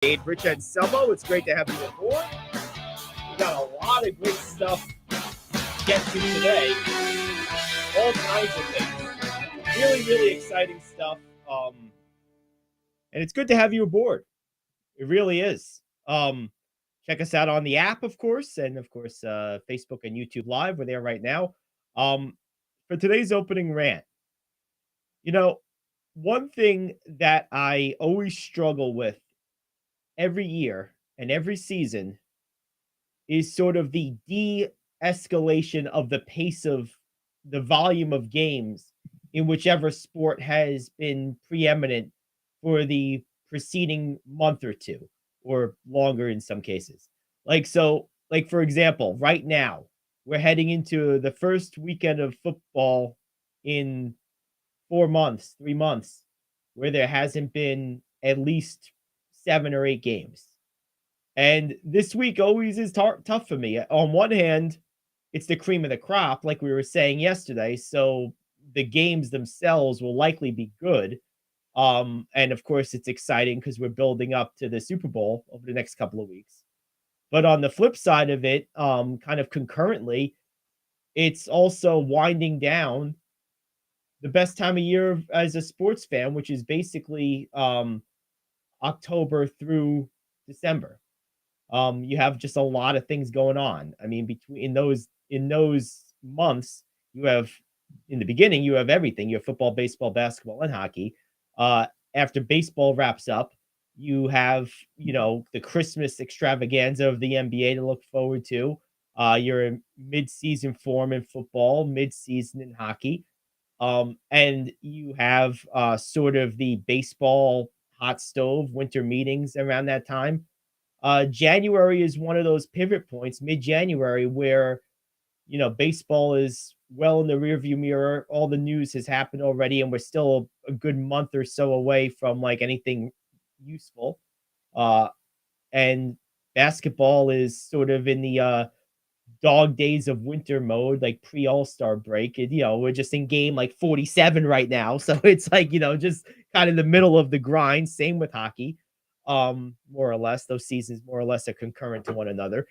Ayd, Rich and Selmo. It's great to have you aboard. We got a lot of great stuff to get to today. All kinds of things. Really, really exciting stuff. And it's good to have you aboard. It really is. Check us out on the app, of course, and of course, Facebook and YouTube Live. We're there right now. For today's opening rant, you know, one thing that I always struggle with every year and every season is sort of the de-escalation of the pace of the volume of games in whichever sport has been preeminent for the preceding month or two, or longer in some cases. Like for example, right now we're heading into the first weekend of football in 4 months, 3 months, where there hasn't been at least 7 or 8 games. And this week always is tough for me. On one hand, it's the cream of the crop, like we were saying yesterday. So the games themselves will likely be good. And of course, it's exciting because we're building up to the Super Bowl over the next couple of weeks. But on the flip side of it, kind of concurrently, it's also winding down the best time of year as a sports fan, which is basically October through December. You have just a lot of things going on. I mean, between in those months, you have in the beginning you have everything. You have football, baseball, basketball, and hockey. After baseball wraps up, you have the Christmas extravaganza of the NBA to look forward to. You're in mid-season form in football, mid-season in hockey, and you have sort of the baseball hot stove winter meetings around that time. January is one of those pivot points, mid-January, where baseball is well in the rearview mirror. All the news has happened already, and we're still a good month or so away from like anything useful. Uh, and basketball is sort of in the dog days of winter mode, like pre All-Star break. And, we're just in game like 47 right now, so it's like just kind of the middle of the grind. Same with hockey, more or less. Those seasons more or less are concurrent to one another.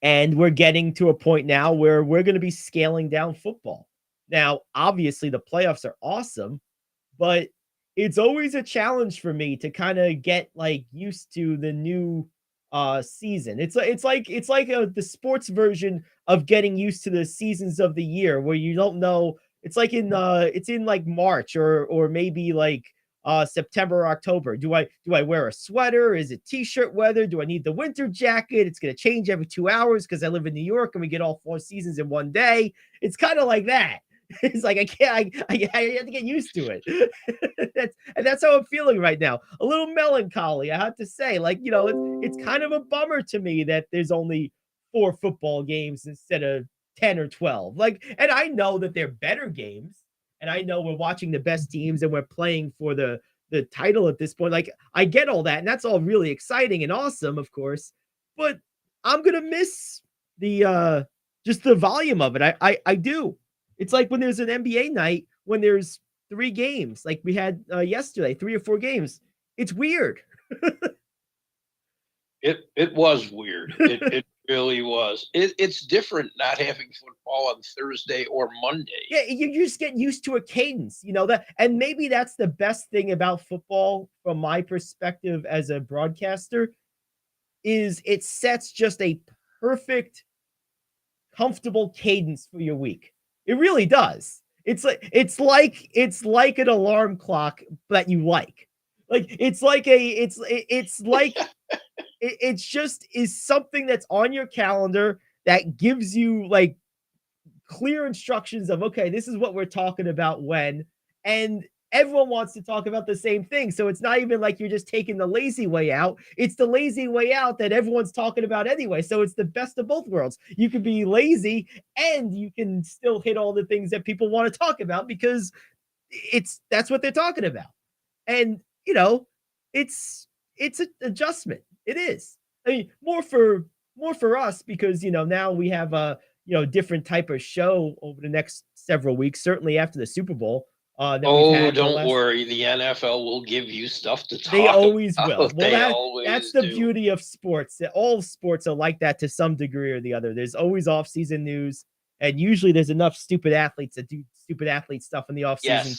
And we're getting to a point now where we're going to be scaling down football. Now, obviously, the playoffs are awesome, but it's always a challenge for me to kind of get like used to the new season. It's like the sports version of getting used to the seasons of the year where you don't know. It's in like March or maybe like September or October. Do I wear a sweater? Is it t-shirt weather? Do I need the winter jacket? It's going to change every 2 hours because I live in New York and we get all 4 seasons in one day. It's kind of like that. It's like I can't. I have to get used to it. that's how I'm feeling right now. A little melancholy, I have to say. Like it's kind of a bummer to me that there's only 4 football games instead of 10 or 12. Like, and I know that they're better games, and I know we're watching the best teams and we're playing for the title at this point. Like, I get all that, and that's all really exciting and awesome, of course. But I'm gonna miss the just the volume of it. I do. It's like when there's an NBA night when there's 3 games, like we had yesterday, 3 or 4 games. It's weird. It was weird. It really was. It's different not having football on Thursday or Monday. Yeah, you just get used to a cadence, that, and maybe that's the best thing about football from my perspective as a broadcaster, is it sets just a perfect, comfortable cadence for your week. It really does. It's like an alarm clock that you like. Like it's like a it's like it's just is something that's on your calendar that gives you like clear instructions of, okay, this is what we're talking about when, and everyone wants to talk about the same thing. So it's not even like you're just taking the lazy way out. It's the lazy way out that everyone's talking about anyway. So it's the best of both worlds. You can be lazy and you can still hit all the things that people want to talk about because that's what they're talking about. And it's an adjustment. It is. I mean, more for us because now we have a different type of show over the next several weeks. Certainly after the Super Bowl, that we've Oh, had for the don't last. worry. The NFL will give you stuff to They talk always will. about. Well, They that's always the do. beauty of sports. All sports are like that to some degree or the other. There's always off-season news, and usually there's enough stupid athletes that do stupid athlete stuff in the off-season.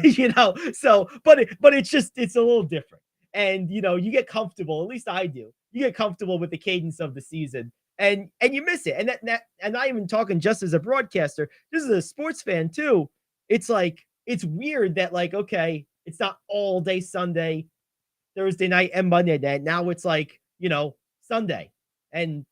Yes. So but it's a little different. And you get comfortable, at least I do. You get comfortable with the cadence of the season and you miss it. And not even talking just as a broadcaster, just as a sports fan too. It's like it's weird that like, okay, it's not all day Sunday, Thursday night, and Monday night. Now it's like, Sunday. And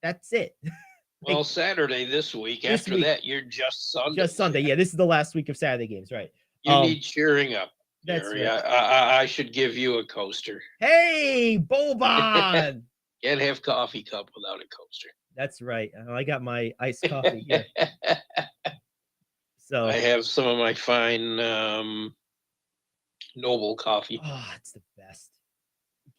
that's it. Like Well, Saturday this week. this After week, that, you're just Sunday just Sunday. fan. Yeah, this is the last week of Saturday games, right? You need cheering up, That's Gary. right. I should give you a coaster. Hey, Boban. Can't have coffee cup without a coaster. That's right. I got my iced coffee here. So I have some of my fine Noble coffee. it's the best.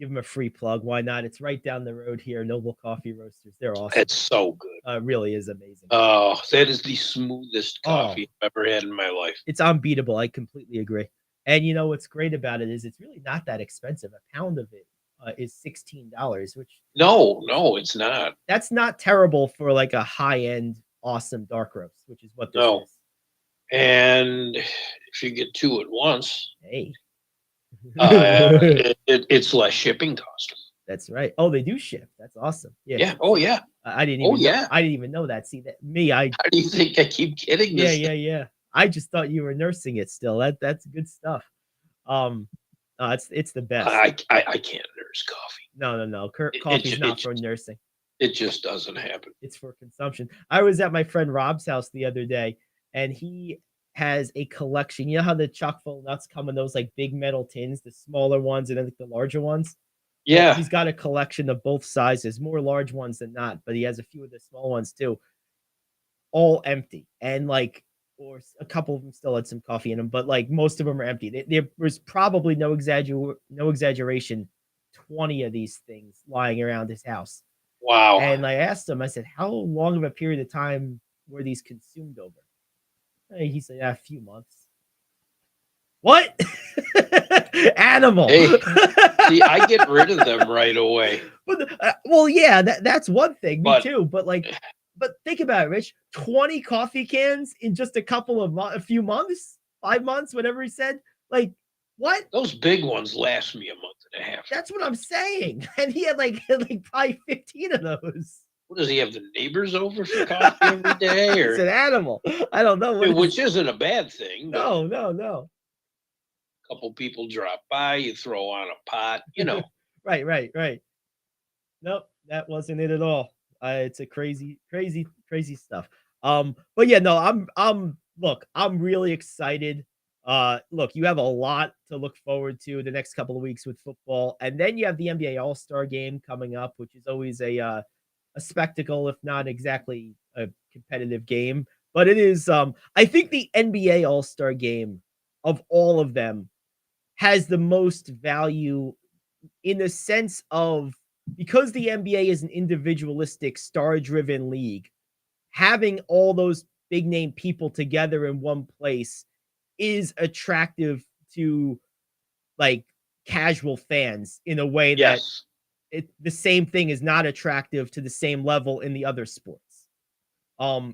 Give them a free plug. Why not? It's right down the road here. Noble Coffee Roasters. They're awesome. It's so good. It really is amazing. Oh, that is the smoothest coffee I've ever had in my life. It's unbeatable. I completely agree. And what's great about it is it's really not that expensive. A pound of it is $16, which No, it's not. That's not terrible for like a high-end, awesome dark roast, which is what this is. And if you get two at once, hey, it's less shipping cost. That's right. Oh, they do ship. That's awesome. Yeah. Yeah. Oh, yeah. I didn't even. Know, I didn't even know that. See that me. How do you think I keep getting this? Yeah. I just thought you were nursing it still. That's good stuff. It's the best. I can't nurse coffee. No. Coffee's not for nursing. It just doesn't happen. It's for consumption. I was at my friend Rob's house the other day, and he has a collection. You know how the chock full of nuts come in those like big metal tins, the smaller ones and then the larger ones? Yeah. Well, he's got a collection of both sizes, more large ones than not, but he has a few of the small ones too. All empty. And or a couple of them still had some coffee in them, but like most of them are empty. There was probably no exaggeration, 20 of these things lying around his house. Wow. And I asked him, I said, how long of a period of time were these consumed over? He said, a few months. What? Animal. Hey, see, I get rid of them right away. But yeah, that's one thing. Me too. But think about it, Rich. 20 coffee cans in just a few months, 5 months, whatever he said. Like, what? Those big ones last me a month and a half. That's what I'm saying. And he had like probably 15 of those. What does he have, the neighbors over for coffee every day? Or it's an animal. I don't know. Which isn't a bad thing. No. A couple people drop by, you throw on a pot, Right. Nope, that wasn't it at all. It's a crazy stuff. But yeah, no, I'm really excited. Look, you have a lot to look forward to the next couple of weeks with football, and then you have the NBA All-Star game coming up, which is always a spectacle, if not exactly a competitive game. But it is. I think the NBA All-Star game of all of them has the most value in the sense of, because the NBA is an individualistic, star-driven league, having all those big-name people together in one place is attractive to like casual fans in a way that the same thing is not attractive to the same level in the other sports.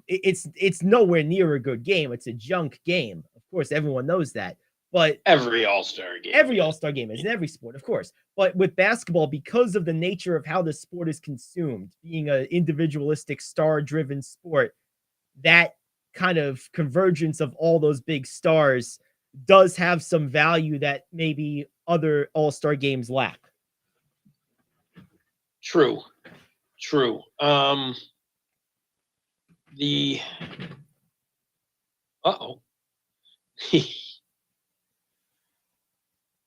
It's nowhere near a good game. It's a junk game. Of course, everyone knows that. But every All-Star game is in every sport, of course. But with basketball, because of the nature of how the sport is consumed, being an individualistic, star-driven sport, that kind of convergence of all those big stars does have some value that maybe other All-Star games lack. True.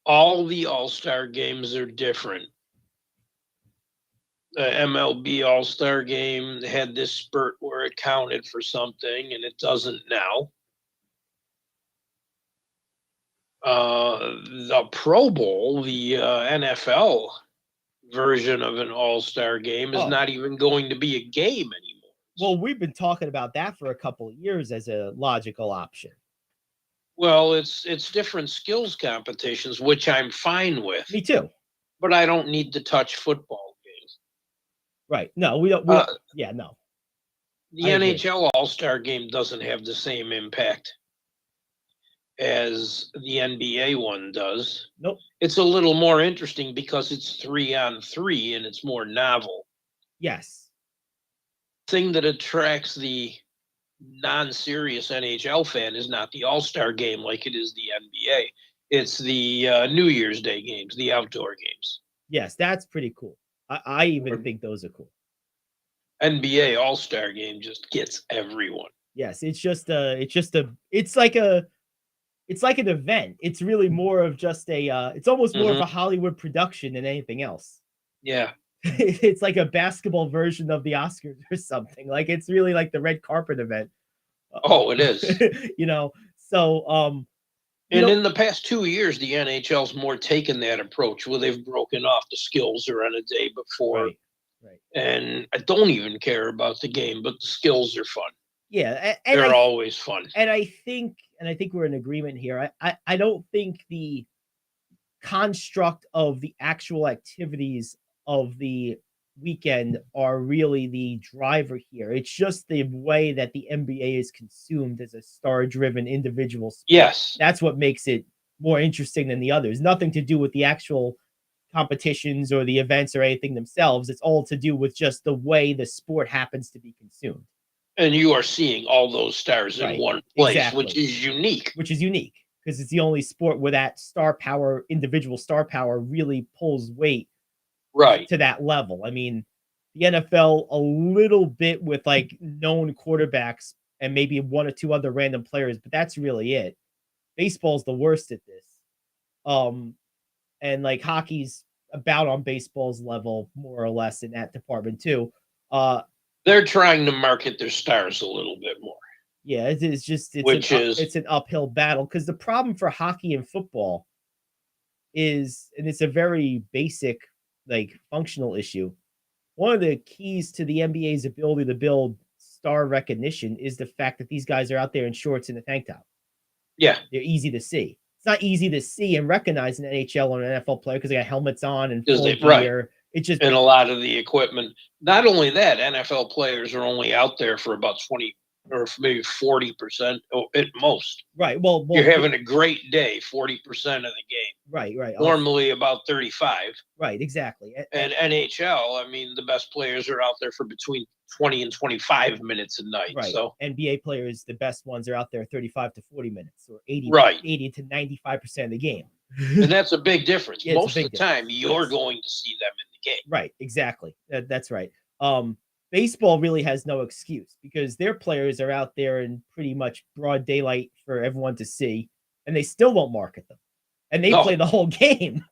All the All-Star games are different. The MLB All-Star game had this spurt where it counted for something, and it doesn't now. The Pro Bowl, the NFL version of an All-Star game, is not even going to be a game anymore. Well, we've been talking about that for a couple of years as a logical option. Well, it's different skills competitions, which I'm fine with, Me too. but I don't need to touch football games. Right. No, we don't. Uh, Yeah, no, the I agree. NHL All-Star game doesn't have the same impact as the NBA one does. Nope. It's a little more interesting because it's 3-on-3 and it's more novel. Yes. Thing that attracts the non-serious NHL fan is not the All-Star game like it is the NBA. It's the New Year's Day games, the outdoor games. Yes, that's pretty cool. I even Or think those are cool. NBA All-Star game just gets everyone. Yes, it's like an event. It's really more of just it's almost more of a Hollywood production than anything else. Yeah. It's like a basketball version of the Oscars or something. Like it's really like the red carpet event. Oh, it is. So And in the past 2 years, the NHL's more taken that approach where they've broken off the skills are on a day before. Right. And I don't even care about the game, but the skills are fun. Yeah, and they're always fun. And I think we're in agreement here. I don't think the construct of the actual activities of the weekend are really the driver here. It's just the way that the NBA is consumed as a star-driven individual sport. Yes. That's what makes it more interesting than the others. Nothing to do with the actual competitions or the events or anything themselves. It's all to do with just the way the sport happens to be consumed. And you are seeing all those stars in one place, which is unique. Because it's the only sport where that star power, individual star power, really pulls weight to that level. I mean, the NFL a little bit with like known quarterbacks and maybe one or two other random players, but that's really it. Baseball's the worst at this. And like hockey's about on baseball's level, more or less, in that department too. They're trying to market their stars a little bit more. Yeah, it's an uphill battle because the problem for hockey and football is, and it's a very basic, like functional issue. One of the keys to the NBA's ability to build star recognition is the fact that these guys are out there in shorts and a tank top. Yeah, they're easy to see. It's not easy to see and recognize an NHL or an NFL player because they got helmets on and full gear. It just, and a lot of the equipment. Not only that, NFL players are only out there for about 20 or maybe 40% at most. Right. Well, you're having a great day, 40% of the game. Right. Normally about 35. Right. Exactly. And NHL, I mean, the best players are out there for between 20 and 25 minutes a night. Right. So NBA players, the best ones, are out there 35 to 40 minutes or 80 to 95% of the game. And that's a big difference. Most of the time, you're going to see them in the game. Right. Exactly. That's right. Baseball really has no excuse because their players are out there in pretty much broad daylight for everyone to see, and they still won't market them. And they play the whole game.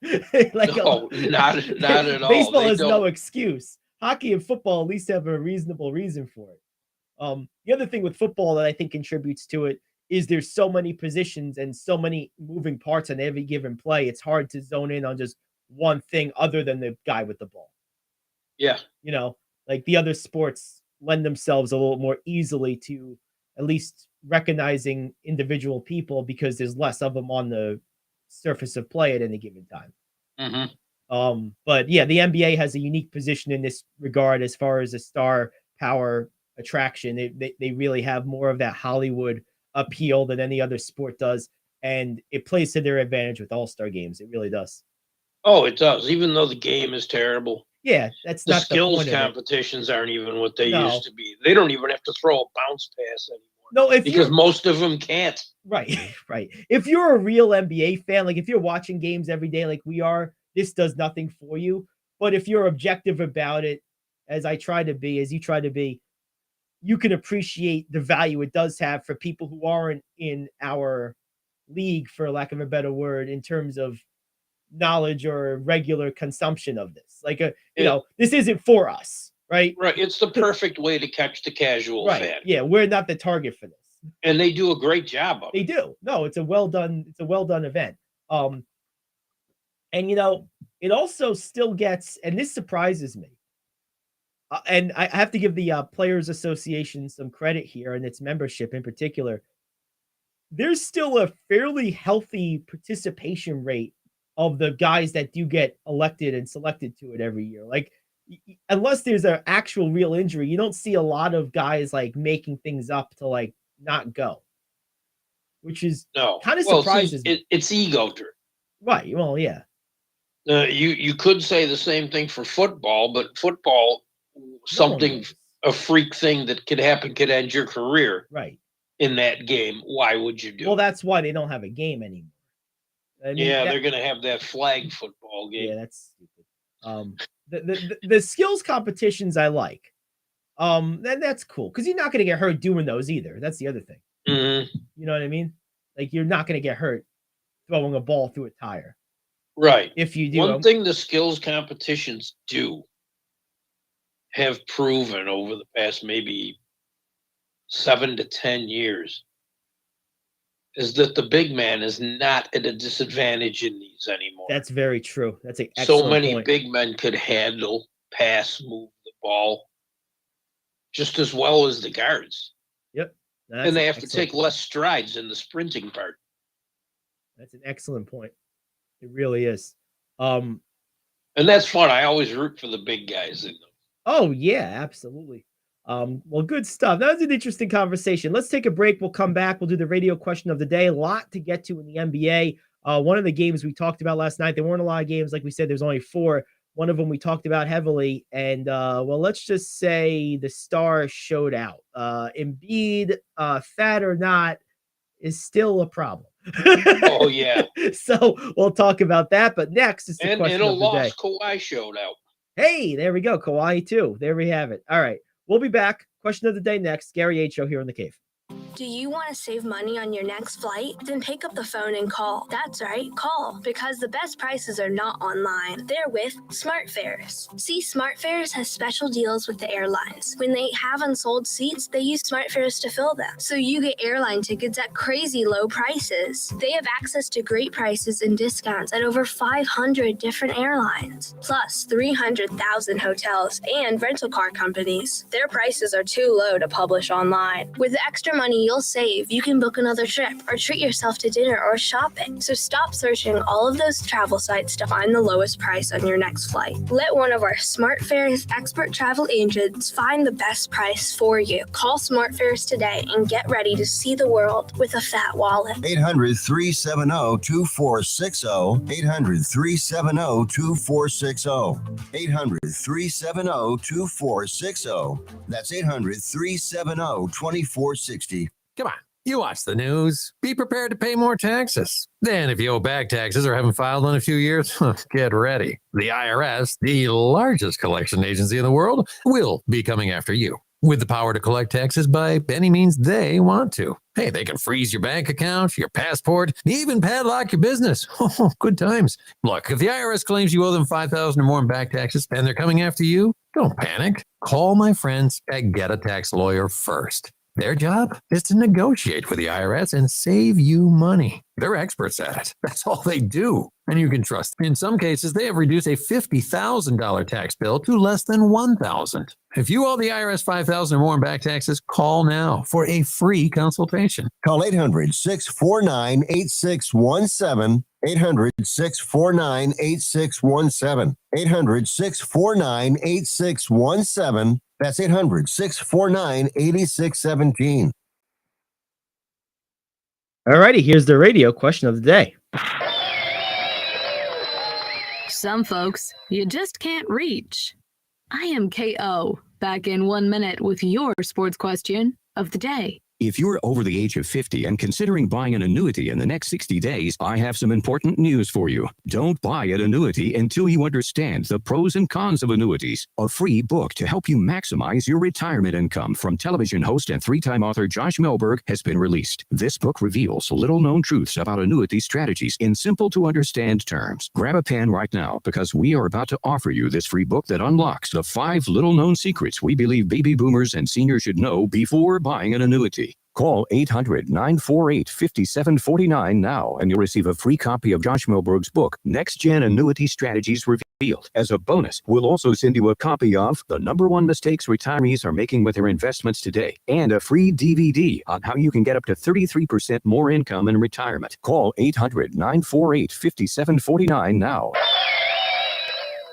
Like not at all. Baseball has no excuse. Hockey and football at least have a reasonable reason for it. The other thing with football that I think contributes to it is there's so many positions and so many moving parts on every given play. It's hard to zone in on just one thing other than the guy with the ball. Yeah. Like the other sports lend themselves a little more easily to at least recognizing individual people because there's less of them on the surface of play at any given time. But yeah, the NBA has a unique position in this regard as far as a star power attraction. They really have more of that Hollywood appeal than any other sport does, and it plays to their advantage with all-star games. It really does. Oh, it does. Even though the game is terrible. Yeah, that's the not skills the point competitions aren't even what they used to be. They don't even have to throw a bounce pass anymore. No, because most of them can't. Right. If you're a real NBA fan, like if you're watching games every day like we are, this does nothing for you. But if you're objective about it, as I try to be, as you try to be, you can appreciate the value it does have for people who aren't in our league, for lack of a better word, in terms of knowledge or regular consumption of this. Like this isn't for us, right? Right. It's the perfect way to catch the casual fan. Yeah, we're not the target for this. And they do a great job of it. They do. No, it's a well done event. And it also still gets, and this surprises me. And I have to give the Players Association some credit here, and its membership in particular. there's still a fairly healthy participation rate of the guys that do get elected and selected to it every year. Like, unless there's an actual real injury, you don't see a lot of guys like making things up to like not go, which is kind of surprises me. It's ego driven. Right. Well, yeah. You could say the same thing for football, but football, a freak thing that could happen could end your career. Right. In that game, why would you do? Well, that's why they don't have a game anymore. I mean, they're going to have that flag football game. Yeah, that's stupid. The skills competitions I like. That's cool because you're not going to get hurt doing those either. That's the other thing. Mm-hmm. You know what I mean? Like, you're not going to get hurt throwing a ball through a tire. Right. If you do. One thing the skills competitions have proven over the past maybe 7 to 10 years is that the big man is not at a disadvantage in these anymore. That's very true. That's an excellent so many point. Big men could handle, pass, move the ball just as well as the guards. Yep. And they have to take less strides in the sprinting part. That's an excellent point. It really is. And that's fun. I always root for the big guys in them. Oh, yeah, absolutely. Well, good stuff. That was an interesting conversation. Let's take a break. We'll come back. We'll do the radio question of the day. A lot to get to in the NBA. One of the games we talked about last night, there weren't a lot of games. Like we said, there's only 4. One of them we talked about heavily. And, well, let's just say the star showed out. Embiid, fat or not, is still a problem. Oh, yeah. So we'll talk about that. But next is the question of the day. Kawhi showed out. Hey, there we go. Kawhi, too. There we have it. All right. We'll be back. Question of the day next. Gary Ayd Show here in the cave. Do you want to save money on your next flight? Then pick up the phone and call. That's right, call. Because the best prices are not online. They're with SmartFares. See, SmartFares has special deals with the airlines. When they have unsold seats, they use SmartFares to fill them. So you get airline tickets at crazy low prices. They have access to great prices and discounts at over 500 different airlines. Plus 300,000 hotels and rental car companies. Their prices are too low to publish online. With the extra money you'll save, you can book another trip or treat yourself to dinner or shopping. So stop searching all of those travel sites to find the lowest price on your next flight. Let one of our SmartFares expert travel agents find the best price for you. Call SmartFares today and get ready to see the world with a fat wallet. 800-370-2460. 800-370-2460. 800-370-2460. That's 800-370-2460. Come on, you watch the news. Be prepared to pay more taxes. Then if you owe back taxes or haven't filed in a few years, get ready. The IRS, the largest collection agency in the world, will be coming after you. With the power to collect taxes by any means they want to. Hey, they can freeze your bank account, your passport, even padlock your business. Oh, good times. Look, if the IRS claims you owe them $5,000 or more in back taxes and they're coming after you, don't panic. Call my friends at Get a Tax Lawyer first. Their job is to negotiate with the IRS and save you money. They're experts at it. That's all they do. And you can trust. In some cases, they have reduced a $50,000 tax bill to less than $1,000. If you owe the IRS $5,000 or more in back taxes, call now for a free consultation. Call 800-649-8617. 800-649-8617. 800-649-8617. That's 800-649-8617. All righty, here's the radio question of the day. Some folks you just can't reach. I am KO, back in 1 minute with your sports question of the day. If you're over the age of 50 and considering buying an annuity in the next 60 days, I have some important news for you. Don't buy an annuity until you understand the pros and cons of annuities. A free book to help you maximize your retirement income from television host and 3-time author Josh Melberg has been released. This book reveals little-known truths about annuity strategies in simple-to-understand terms. Grab a pen right now because we are about to offer you this free book that unlocks the 5 little-known secrets we believe baby boomers and seniors should know before buying an annuity. Call 800-948-5749 now, and you'll receive a free copy of Josh Milberg's book, Next Gen Annuity Strategies Revealed. As a bonus, we'll also send you a copy of The #1 Mistakes Retirees Are Making with Their Investments Today, and a free DVD on how you can get up to 33% more income in retirement. Call 800-948-5749 now.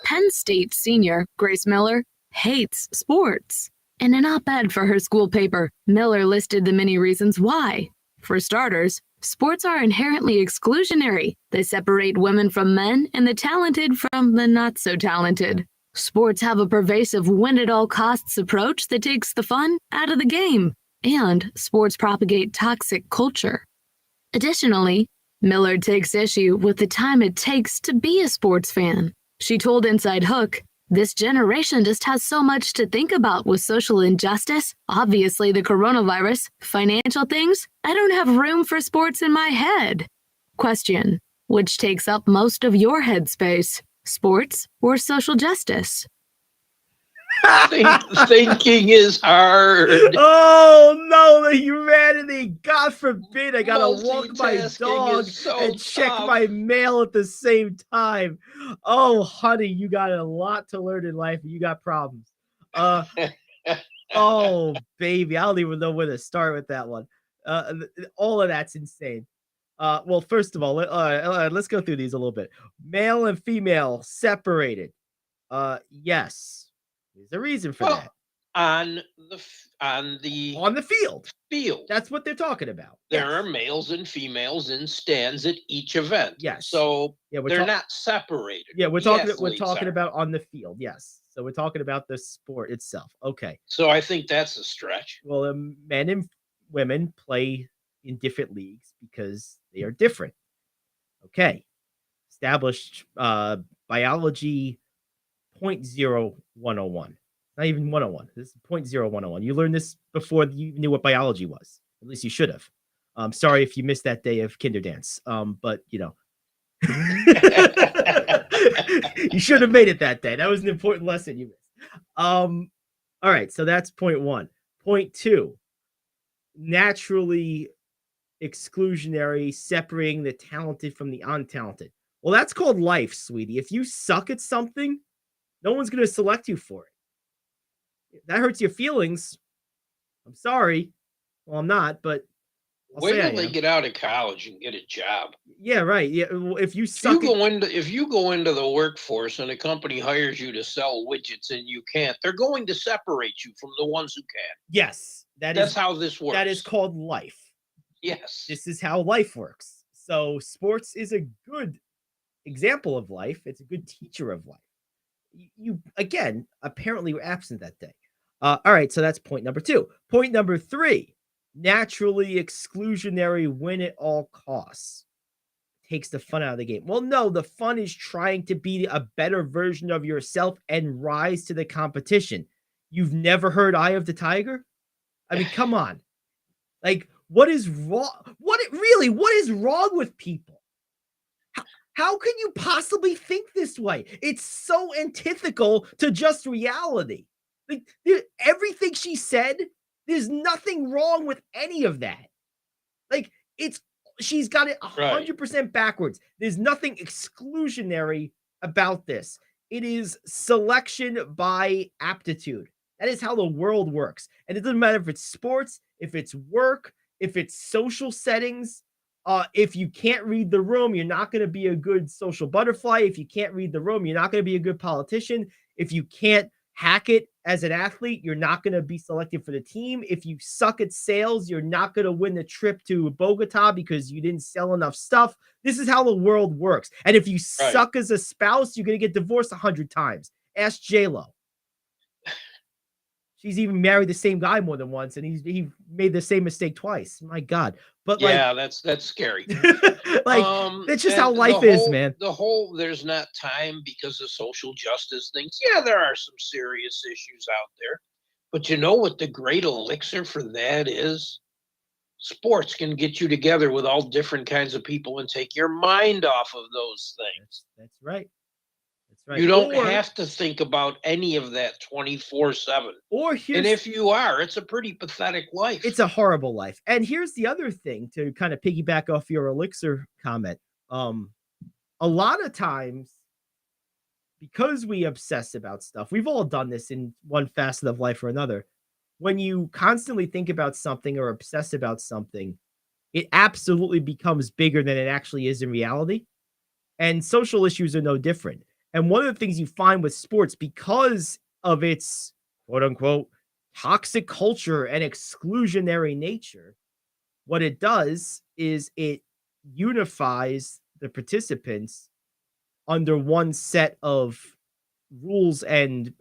Penn State senior Grace Miller hates sports. In an op-ed for her school paper, Miller listed the many reasons why. For starters, sports are inherently exclusionary. They separate women from men and the talented from the not-so-talented. Sports have a pervasive win-at-all-costs approach that takes the fun out of the game. And sports propagate toxic culture. Additionally, Miller takes issue with the time it takes to be a sports fan. She told Inside Hook, "This generation just has so much to think about with social injustice, obviously the coronavirus, financial things. I don't have room for sports in my head." Question: which takes up most of your headspace, sports or social justice? Thinking is hard. Oh no, the humanity! God forbid I gotta walk my Multitasking dog is so and check tough. my mail at the same time. Oh, honey, you got a lot to learn in life. You got problems. Oh, baby, I don't even know where to start with that one. All of that's insane. Well, first of all, let's go through these a little bit. Male and female separated. Yes, there's a reason for Well, that. on On the field. field, That's what they're talking about. there Yes. are males and females in stands at each event. Yes. So Yeah, they're not separated. we're The talking athletes are. about on the field. Yes. So we're talking about the sport itself. Okay. So I think that's a stretch. Well, men and women play in different leagues because they are different. Okay. Established biology 0.0101. Not even 101. This is 0.0101. You learned this before you knew what biology was. At least you should have. Sorry if you missed that day of kinder dance. But you know. You should have made it that day. That was an important lesson you missed. All right, so that's point one. Point two, naturally exclusionary, separating the talented from the untalented. Well, that's called life, sweetie. If you suck at something, no one's going to select you for it. If that hurts your feelings, I'm sorry. Well, I'm not, but Wait till they get out of college and get a job. Yeah, right. Yeah, well, if you If you go into the workforce and a company hires you to sell widgets and you can't, they're going to separate you from the ones who can. Yes, that's how this works. That is called life. Yes. This is how life works. So sports is a good example of life. It's a good teacher of life. You again, apparently were absent that day. All right, so that's point number two. Point number three, naturally exclusionary, win at all costs. Takes the fun out of the game. Well, no, the fun is trying to be a better version of yourself and rise to the competition. You've never heard Eye of the Tiger? I mean, come on. Like, what is wrong? What is wrong with people? How can you possibly think this way? It's so antithetical to just reality. Like, everything she said, there's nothing wrong with any of that. Like, she's got it 100% backwards. There's nothing exclusionary about this. It is selection by aptitude. That is how the world works. And it doesn't matter if it's sports, if it's work, if it's social settings. If you can't read the room, you're not going to be a good social butterfly. If you can't read the room, you're not going to be a good politician. If you can't hack it as an athlete, you're not going to be selected for the team. If you suck at sales, you're not going to win the trip to Bogota because you didn't sell enough stuff. This is how the world works. And if you suck as a spouse, you're going to get divorced 100 times. Ask J-Lo. She's even married the same guy more than once, and he made the same mistake twice. My God. But yeah, that's scary. It's just how life is, man. There's not time because of social justice things. Yeah, there are some serious issues out there. But you know what the great elixir for that is? Sports can get you together with all different kinds of people and take your mind off of those things. That's right. Right. You don't have to think about any of that 24/7. Or And here's if you are, it's a pretty pathetic life. it's a horrible life. And here's the other thing to kind of piggyback off your elixir comment. A lot of times, because we obsess about stuff, we've all done this in one facet of life or another. When you constantly think about something or obsess about something, it absolutely becomes bigger than it actually is in reality. And social issues are no different. And one of the things you find with sports, because of its quote unquote toxic culture and exclusionary nature, what it does is it unifies the participants under one set of rules and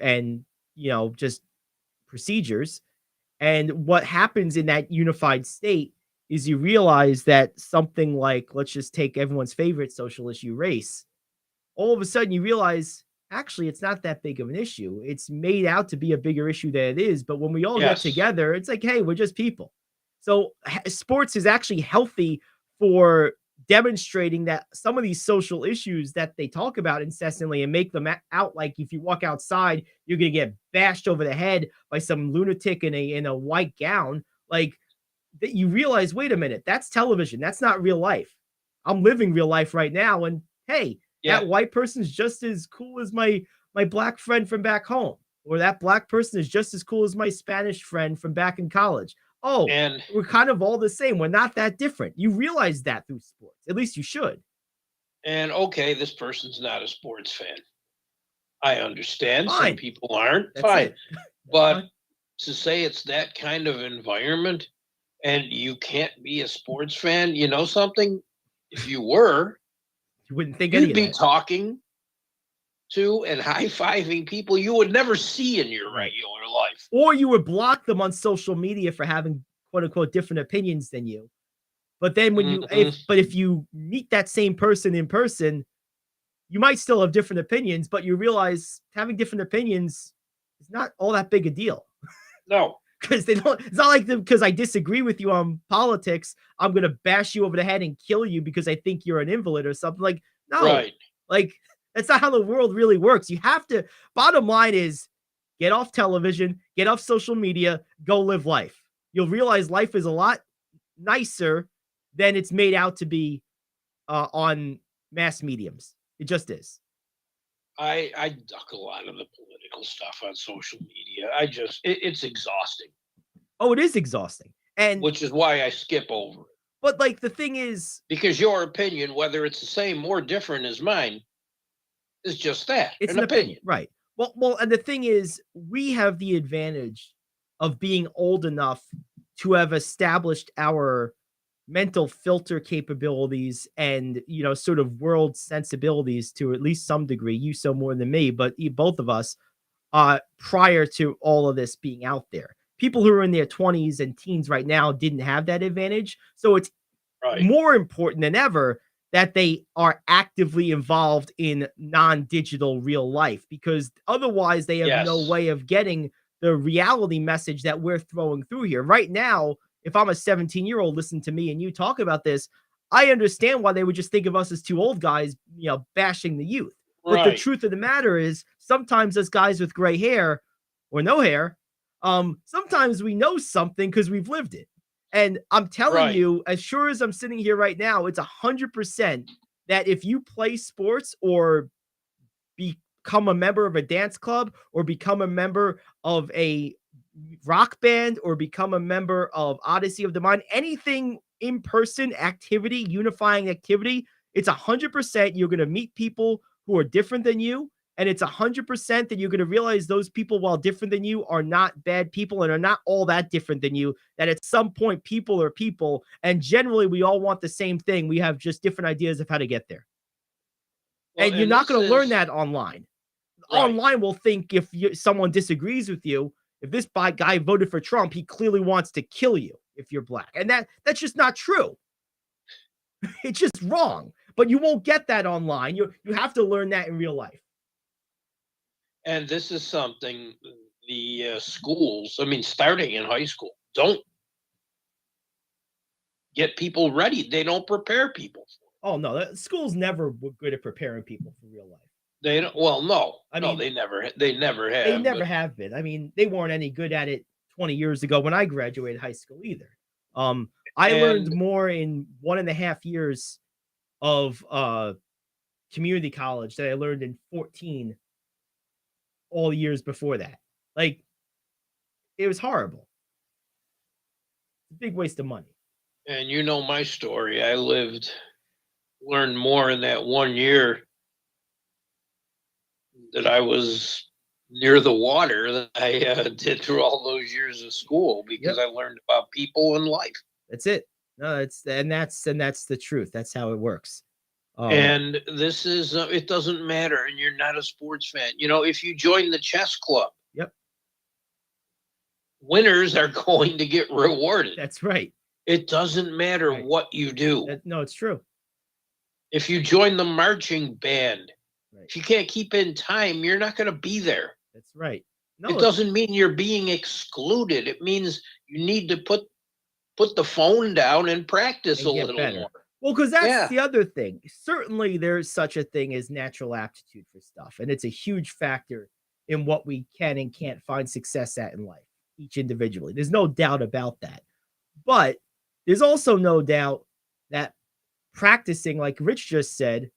just procedures. And what happens in that unified state is you realize that something like, let's just take everyone's favorite social issue, race. All of a sudden you realize actually it's not that big of an issue. It's made out to be a bigger issue than it is, but when we all get Yes. together, it's like, hey, we're just people. So sports is actually healthy for demonstrating that some of these social issues that they talk about incessantly and make them out like if you walk outside, you're going to get bashed over the head by some lunatic in a white gown. Like that, you realize, wait a minute, that's television. That's not real life. I'm living real life right now. And hey, Yeah. that white person's just as cool as my black friend from back home, or that black person is just as cool as my Spanish friend from back in college. Oh, And we're kind of all the same. We're not that different. You realize that through sports. At least you should. okay, this person's not a sports fan. I understand. Some Fine. people aren't. That's Fine. it. But fine. to say it's that kind of environment and you can't be a sports fan, you know something? If you were, You wouldn't think any you'd of be that. talking to and high-fiving people you would never see in your regular life. Or you would block them on social media for having quote unquote different opinions than you. But then when you if you meet that same person in person, you might still have different opinions, but you realize having different opinions is not all that big a deal. No. Because they don't, it's not like them because I disagree with you on politics, I'm gonna bash you over the head and kill you because I think you're an invalid or something. Like, no, Right. like that's not how the world really works. You have to, bottom line is get off television, get off social media, go live life. You'll realize life is a lot nicer than it's made out to be on mass mediums. It just is. I duck a lot of the political stuff on social media. It's exhausting, Oh, it is exhausting. And which is why I skip over it. but like the thing is, Because your opinion, whether it's the same or different as mine, is just that. it's an opinion, right? Well, and the thing is, we have the advantage of being old enough to have established our mental filter capabilities and sort of world sensibilities to at least some degree. You so more than me, but both of us, prior to all of this being out there. People who are in their 20s and teens right now didn't have that advantage, so it's Right. more important than ever that they are actively involved in non-digital real life, because otherwise they have no Yes. way of getting the reality message that we're throwing through here. Right now, if I'm a 17-year-old listening to me and you talk about this, I understand why they would just think of us as two old guys, bashing the youth. But the Right. truth of the matter is, sometimes as guys with gray hair or no hair, sometimes we know something because we've lived it. And I'm telling Right. you, as sure as I'm sitting here right now, it's 100% that if you play sports or become a member of a dance club or become a member of a rock band or become a member of Odyssey of the Mind, anything in-person activity, unifying activity, it's 100% you're going to meet people who are different than you. And it's 100% that you're going to realize those people, while different than you, are not bad people and are not all that different than you. That at some point, people are people. And generally, we all want the same thing. We have just different ideas of how to get there. Well, And you're and not this going to learn is- that online. Right. Online will think if someone disagrees with you, if this guy voted for Trump, he clearly wants to kill you if you're black. And that's just not true. It's just wrong. But you won't get that online. You have to learn that in real life. And this is something the schools, I mean, starting in high school, don't get people ready. They don't prepare people for it. Oh, no. Schools never were good at preparing people for real life. They don't. Well, no, I no, mean, they never have. they never But, have been. I mean, they weren't any good at it 20 years ago when I graduated high school either. I learned and more in 1.5 years of community college that I learned in 14 all years before that. Like, it was horrible. It's a big waste of money. and you know my story. Learned more in that 1 year that I was near the water than I did through all those years of school because Yep, I learned about people and life. that's it. No, that's the truth. That's how it works. And this is, it doesn't matter. And you're not a sports fan. You know, if you join the chess club, Yep, winners are going to get rewarded. that's right. It doesn't matter Right. what you do. No, it's true. If you join the marching band, Right. if you can't keep in time, you're not going to be there. That's right. No, It doesn't mean you're being excluded. It means you need to put the phone down and practice and a get little better. more. Well, because that's Yeah. the other thing. Certainly, there's such a thing as natural aptitude for stuff, and it's a huge factor in what we can and can't find success at in life, each individually. There's no doubt about that. But there's also no doubt that practicing, like Rich just said,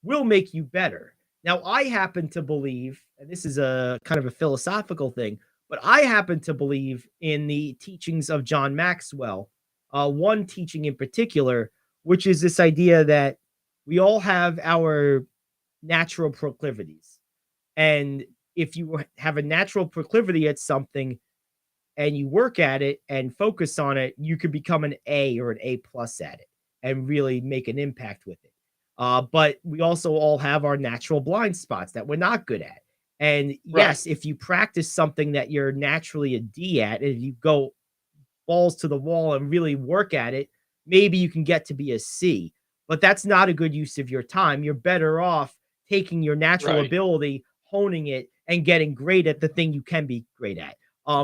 will make you better. Now, I happen to believe, and this is a kind of a philosophical thing, but I happen to believe in the teachings of John Maxwell, one teaching in particular, which is this idea that we all have our natural proclivities. And if you have a natural proclivity at something and you work at it and focus on it, you could become an A or an A plus at it and really make an impact with it. But we also all have our natural blind spots that we're not good at. And yes, if you practice something that you're naturally a D at, and you go balls to the wall and really work at it, maybe you can get to be a C. But that's not a good use of your time. You're better off taking your natural Right. ability, honing it, and getting great at the thing you can be great at.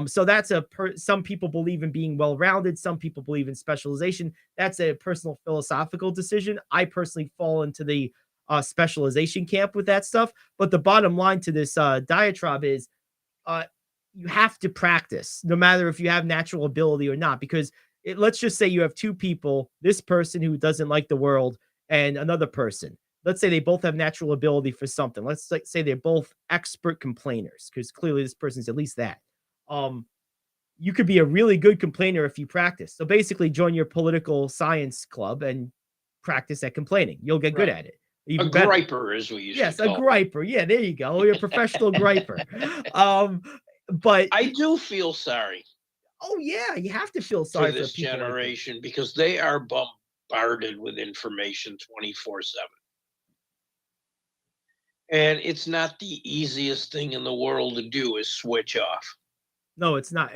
So that's some people believe in being well-rounded. Some people believe in specialization. That's a personal philosophical decision. I personally fall into the specialization camp with that stuff. But the bottom line to this diatribe is uh, you have to practice no matter if you have natural ability or not, because let's just say you have two people, this person who doesn't like the world and another person. Let's say they both have natural ability for something. Let's say they're both expert complainers, because clearly this person's at least that. You could be a really good complainer if you practice. So basically join your political science club and practice at complaining. You'll get good Right. at it. A Even better. griper, as we used Yes, to a call it. griper. Yeah, there you go. You're a professional griper. But I do feel sorry oh yeah, you have to feel for sorry for this people like that. generation because they are bombarded with information 24/7. And it's not the easiest thing in the world to do is switch off. No, it's not.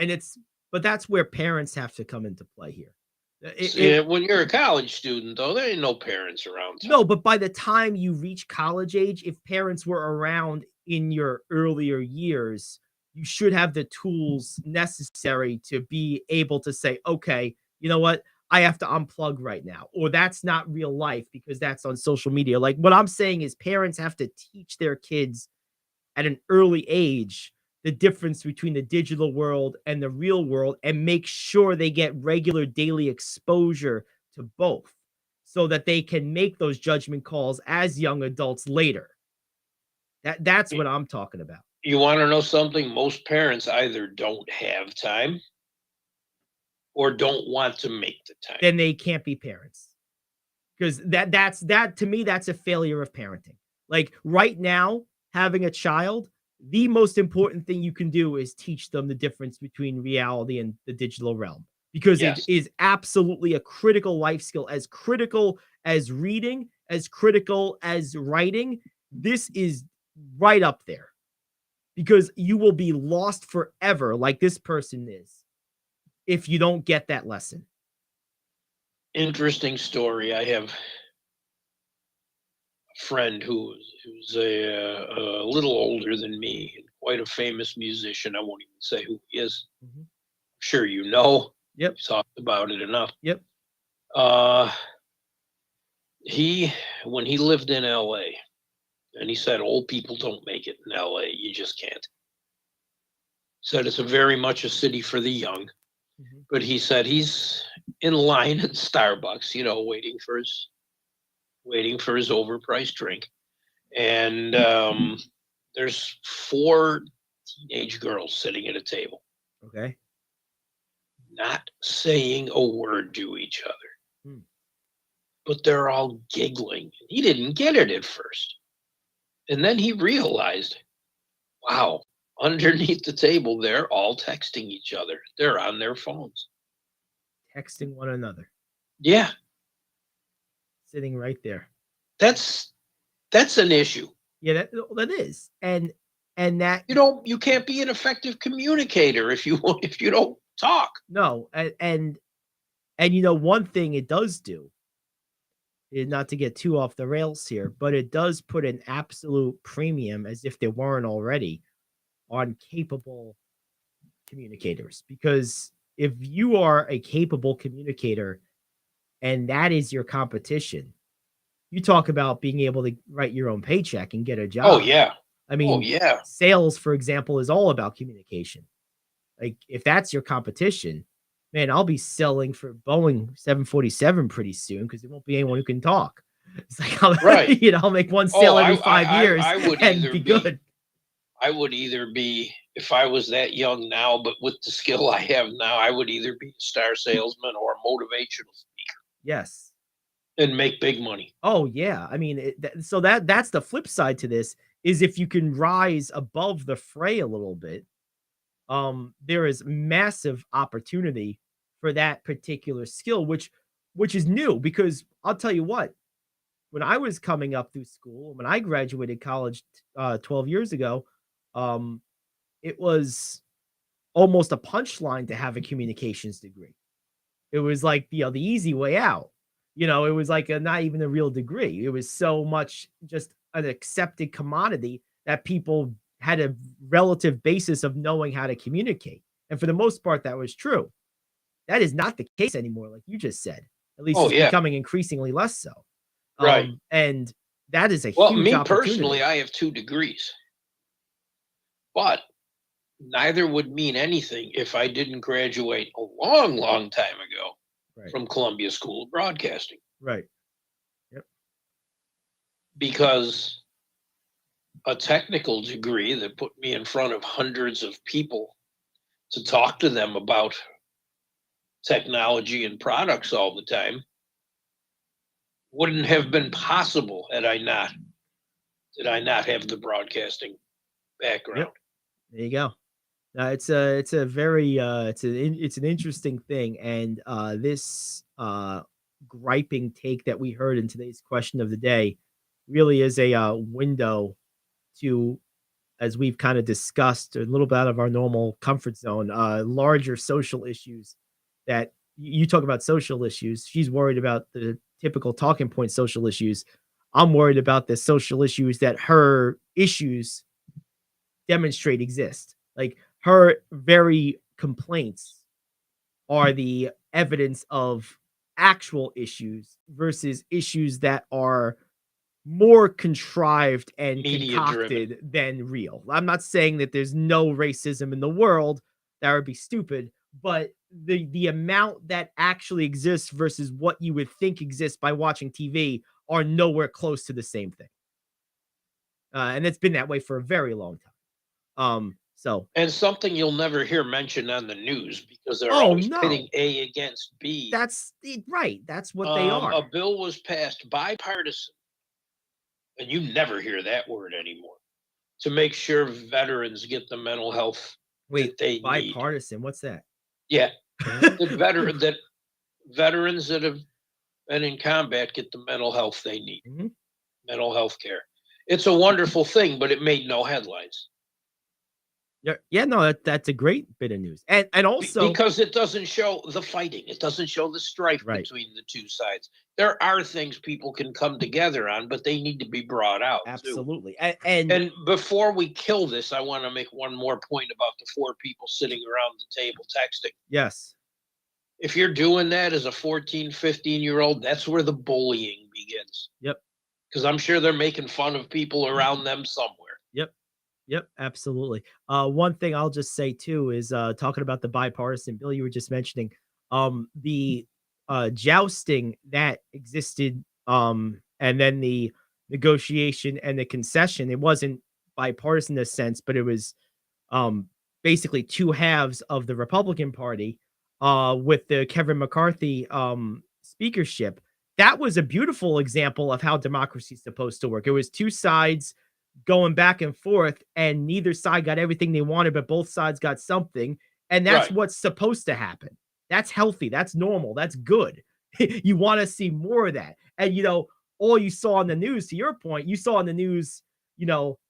But that's where parents have to come into play here. When you're a college student, though, there ain't no parents around. No, but by the time you reach college age, if parents were around in your earlier years, you should have the tools necessary to be able to say, okay, you know what? I have to unplug right now, or that's not real life because that's on social media. Like what I'm saying is parents have to teach their kids at an early age the difference between the digital world and the real world and make sure they get regular daily exposure to both so that they can make those judgment calls as young adults later. That's what I'm talking about. You want to know something? Most parents either don't have time or don't want to make the time. Then they can't be parents. Because that to me, that's a failure of parenting. Like right now, having a child, the most important thing you can do is teach them the difference between reality and the digital realm, because Yes. it is absolutely a critical life skill, as critical as reading, as critical as writing. This is right up there because you will be lost forever like this person is if you don't get that lesson. Interesting story. I have a friend who's a little older than me, and quite a famous musician. I won't even say who he is. Mhm. Sure, you know. Yep. We've talked about it enough. Yep. When he lived in LA, And he said, old people don't make it in LA. You just can't. Said it's very much a city for the young. Mhm. But he said he's in line at Starbucks, waiting for his overpriced drink. And there's 4 teenage girls sitting at a table, Okay. not saying a word to each other. Hmm. But they're all giggling. He didn't get it at first. And then he realized, wow, underneath the table, they're all texting each other. They're on their phones. Texting one another, Yeah, sitting right there. that's an issue. Yeah, that is. And that You can't be an effective communicator if you don't talk. no, and one thing it does do is not to get too off the rails here, but it does put an absolute premium, as if there weren't already, on capable communicators. Because if you are a capable communicator and that is your competition, you talk about being able to write your own paycheck and get a job. Oh yeah. I mean, yeah. sales, for example, is all about communication. Like, if that's your competition, man, I'll be selling for Boeing 747 pretty soon because there won't be anyone who can talk. It's like, Right. I'll make one sale every 5 years I would and either be good. I would either be, if I was that young now, but with the skill I have now, I would either be a star salesman or a motivational speaker Yes. and make big money. Oh yeah. I mean, so that's the flip side to this, is if you can rise above the fray a little bit, there is massive opportunity for that particular skill, which is new. Because I'll tell you what, when I was coming up through school, when I graduated college 12 years ago, it was almost a punchline to have a communications degree. It was like, the easy way out. It was like not even a real degree. It was so much just an accepted commodity that people had a relative basis of knowing how to communicate. And for the most part, that was true. That is not the case anymore, like you just said. At least Oh, it's yeah. becoming increasingly less so. Right. And that is a Well, huge me opportunity. personally, I have 2 degrees, but neither would mean anything if I didn't graduate a long, long time ago Right. from Columbia School of Broadcasting, Right. Yep. because a technical degree that put me in front of hundreds of people to talk to them about technology and products all the time wouldn't have been possible did I not have the broadcasting background. Yep. There you go. It's a very it's an interesting thing, and this griping take that we heard in today's question of the day really is a window to, as we've kind of discussed, a little bit out of our normal comfort zone, larger social issues that you talk about. Social issues. She's worried about the typical talking point social issues. I'm worried about the social issues that her issues demonstrate exist. Like, her very complaints are the evidence of actual issues versus issues that are more contrived and Media-driven. concocted than real. I'm not saying that there's no racism in the world. That would be stupid. But the amount that actually exists versus what you would think exists by watching TV are nowhere close to the same thing. And it's been that way for a very long time. So And something you'll never hear mentioned on the news because they're Oh, always no. pitting A against B. that's right. That's what they are. A bill was passed bipartisan, and you never hear that word anymore, to make sure veterans get the mental health Wait, that they need. bipartisan. What's that? Yeah, that veterans that have been in combat get the mental health they need, Mhm. mental health care. It's a wonderful thing, but it made no headlines. Yeah, no, that's a great bit of news. And also Because it doesn't show the fighting. It doesn't show the strife Right. between the two sides. There are things people can come together on, but they need to be brought out too. absolutely. And And before we kill this, I want to make one more point about the 4 people sitting around the table texting. yes. If you're doing that as a 14, 15-year-old, that's where the bullying begins. Yep. because I'm sure they're making fun of people around them somewhere. Yep, absolutely. One thing I'll just say too is talking about the bipartisan bill you were just mentioning, the jousting that existed, and then the negotiation and the concession. It wasn't bipartisan in a sense, but it was basically two halves of the Republican Party with the Kevin McCarthy speakership. That was a beautiful example of how democracy is supposed to work. It was two sides going back and forth, and neither side got everything they wanted, but both sides got something. And that's Right. what's supposed to happen. That's healthy. That's normal. That's good. You want to see more of that. And, all you saw on the news, to your point, you saw on the news,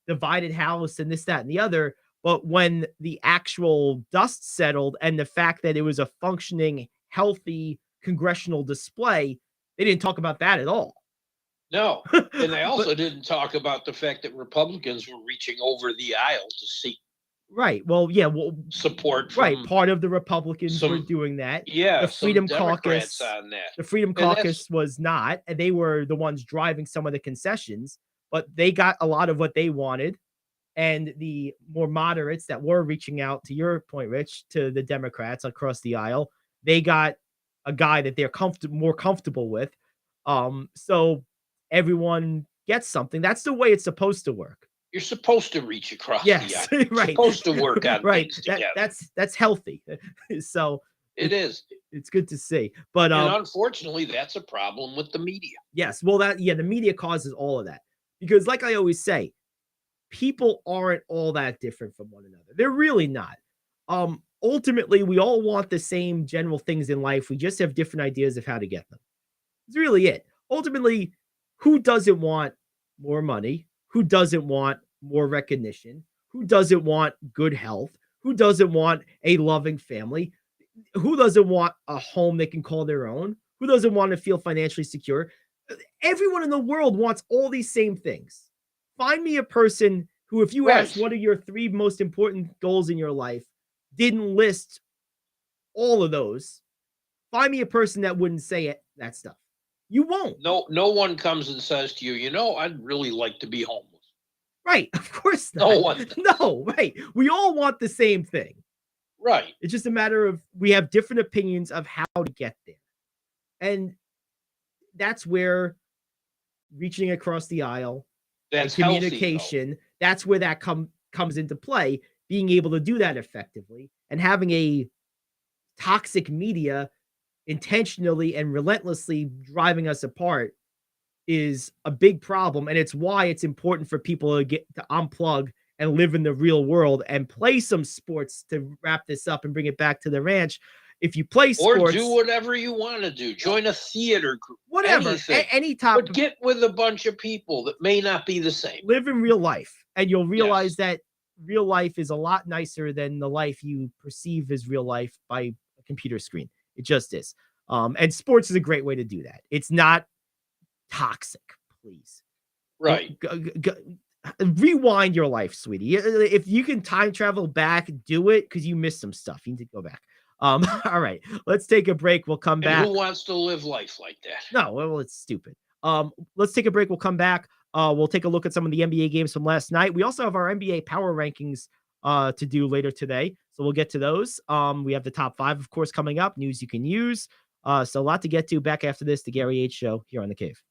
divided house and this, that, and the other. But when the actual dust settled and the fact that it was a functioning, healthy congressional display, they didn't talk about that at all. No, and they also But- didn't talk about the fact that Republicans were reaching over the aisle to seek Right. Well, yeah. Well, support from right. Part of the Republicans were some- doing that. yeah, The some Freedom Democrats Caucus- on that. The Freedom that's- Caucus was not, and they were the ones driving some of the concessions, but they got a lot of what they wanted. And the more moderates that were reaching out, to your point, Rich, to the Democrats across the aisle, they got a guy that they're more comfortable with. So everyone gets something. That's the way it's supposed to work. You're supposed to reach across Yes, the aisle. You're right. supposed to work on right. things together. That's healthy. So It is. it's good to see. But And unfortunately, that's a problem with the media. yes, well, the media causes all of that because, like I always say, people aren't all that different from one another. They're really not. Ultimately, we all want the same general things in life. We just have different ideas of how to get them. It's really it. Ultimately, who doesn't want more money? Who doesn't want more recognition? Who doesn't want good health? Who doesn't want a loving family? Who doesn't want a home they can call their own? Who doesn't want to feel financially secure? Everyone in the world wants all these same things. Find me a person who, if you Right. ask what are your 3 most important goals in your life, didn't list all of those. Find me a person that wouldn't say that stuff. You won't. No one comes and says to you, I'd really like to be homeless. Right. Of course not. No one does. No, right. We all want the same thing. Right. It's just a matter of we have different opinions of how to get there. And that's where reaching across the aisle, That's and healthy, though. communication, that's where that comes into play, being able to do that effectively and having a toxic media intentionally and relentlessly driving us apart is a big problem. And it's why it's important for people to get to unplug and live in the real world and play some sports. To wrap this up and bring it back to the ranch, if you play Or sports, do whatever you want to do. Join a theater group. whatever, anything. any topic, But get with a bunch of people that may not be the same. live in real life, and you'll realize that real life is a lot nicer than the life you perceive as real life by a computer screen. It just is. And sports is a great way to do that. It's not toxic, please. Right. Rewind your life, sweetie. If you can time travel back, do it, because you missed some stuff. You need to go back. All right, let's take a break. We'll come And back. who wants to live life like that? No, well, it's stupid. Let's take a break. We'll come back. We'll take a look at some of the NBA games from last night. We also have our NBA power rankings to do later today, so we'll get to those. We have the top 5, of course, coming up. News you can use. So a lot to get to. Back after this, the Gary Ayd Show here on The Cave.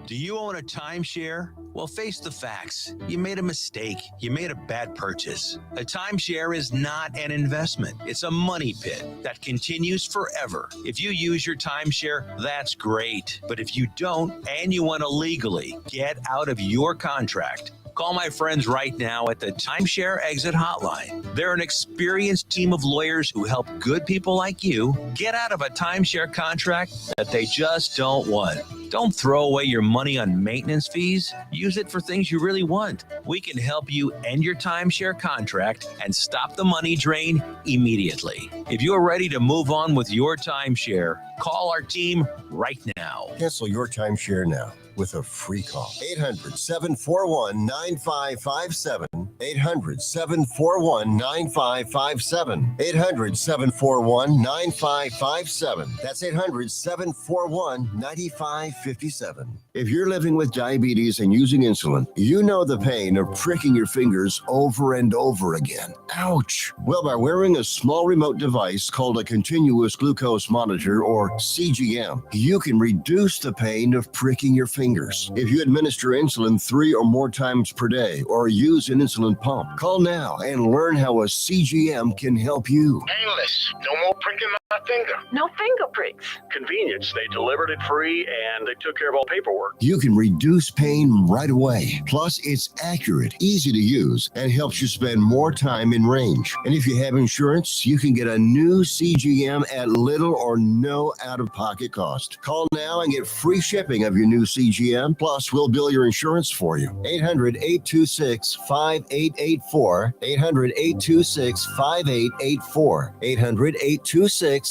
Do you own a timeshare? Well, face the facts. You made a mistake. You made a bad purchase. A timeshare is not an investment. It's a money pit that continues forever. If you use your timeshare, that's great. But if you don't and you want to legally get out of your contract, call my friends right now at the Timeshare Exit Hotline. They're an experienced team of lawyers who help good people like you get out of a timeshare contract that they just don't want. Don't throw away your money on maintenance fees. Use it for things you really want. We can help you end your timeshare contract and stop the money drain immediately. If you're ready to move on with your timeshare, call our team right now. Cancel your timeshare now with a free call. 800-741-9557. 800-741-9557. 800-741-9557. That's 800-741-9557. 57. If you're living with diabetes and using insulin, you know the pain of pricking your fingers over and over again. Ouch! Well, by wearing a small remote device called a continuous glucose monitor, or CGM, you can reduce the pain of pricking your fingers. If you administer insulin 3 or more times per day or use an insulin pump, call now and learn how a CGM can help you. Painless. No more pricking my finger. No finger pricks. Convenience. They delivered it free and they took care of all paperwork. You can reduce pain right away. Plus, it's accurate, easy to use, and helps you spend more time in range. And if you have insurance, you can get a new CGM at little or no out-of-pocket cost. Call now and get free shipping of your new CGM. Plus, we'll bill your insurance for you. 800-826-5884. 800-826-5884. 800-826-5884.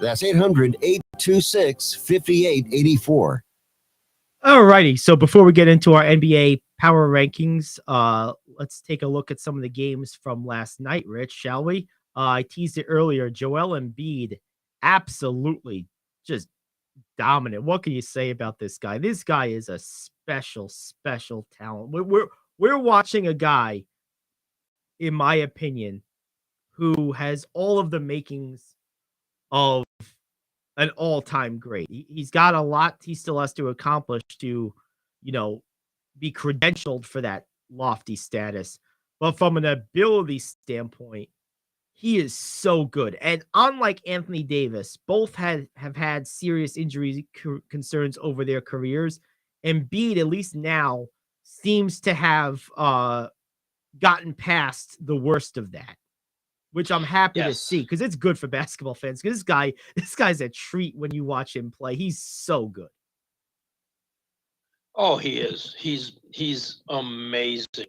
That's 800-826-5884. Alrighty, so before we get into our NBA power rankings, let's take a look at some of the games from last night, Rich, shall we? I teased it earlier. Joel Embiid, absolutely just dominant. What can you say about this guy? This guy is a special talent. We're watching a guy, in my opinion, who has all of the makings of an all-time great. He's got a lot he still has to accomplish to, be credentialed for that lofty status. But from an ability standpoint, he is so good. And unlike Anthony Davis, both have had serious injury concerns over their careers. Embiid, at least now, seems to have gotten past the worst of that, which I'm happy to see, because it's good for basketball fans. Because this guy's a treat when you watch him play. He's so good. Oh, he is. He's amazing.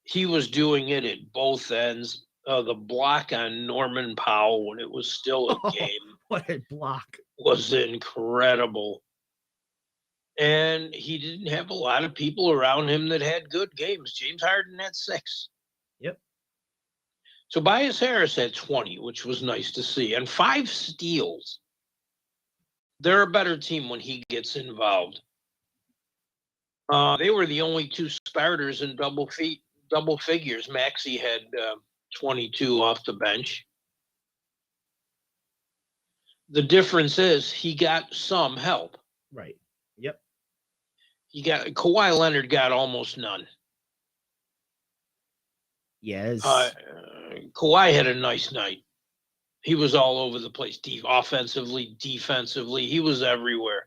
He was doing it at both ends. The block on Norman Powell when it was still a game. What a block. Was incredible. And he didn't have a lot of people around him that had good games. James Harden had 6. Yep. Tobias Harris had 20, which was nice to see, and 5 steals. They're a better team when he gets involved. They were the only 2 starters in double figures. Maxey had 22 off the bench. The difference is he got some help. Right. Yep. Kawhi Leonard got almost none. Yes. Kawhi had a nice night. He was all over the place, offensively, defensively. He was everywhere.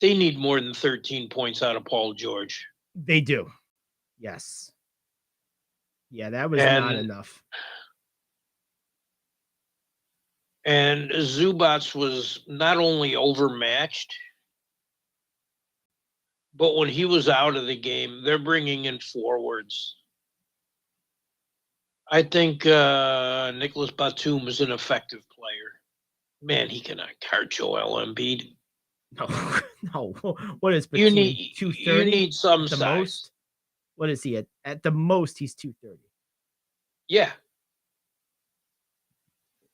They need more than 13 points out of Paul George. They do. Yes. Yeah, that was not enough. And Zubats was not only overmatched, but when he was out of the game, they're bringing in forwards. I think Nicholas Batum is an effective player. Man, he cannot guard Joel Embiid. No. What is Batum? 230? You need some at the size. most? What is he at? At the most, he's 230. Yeah.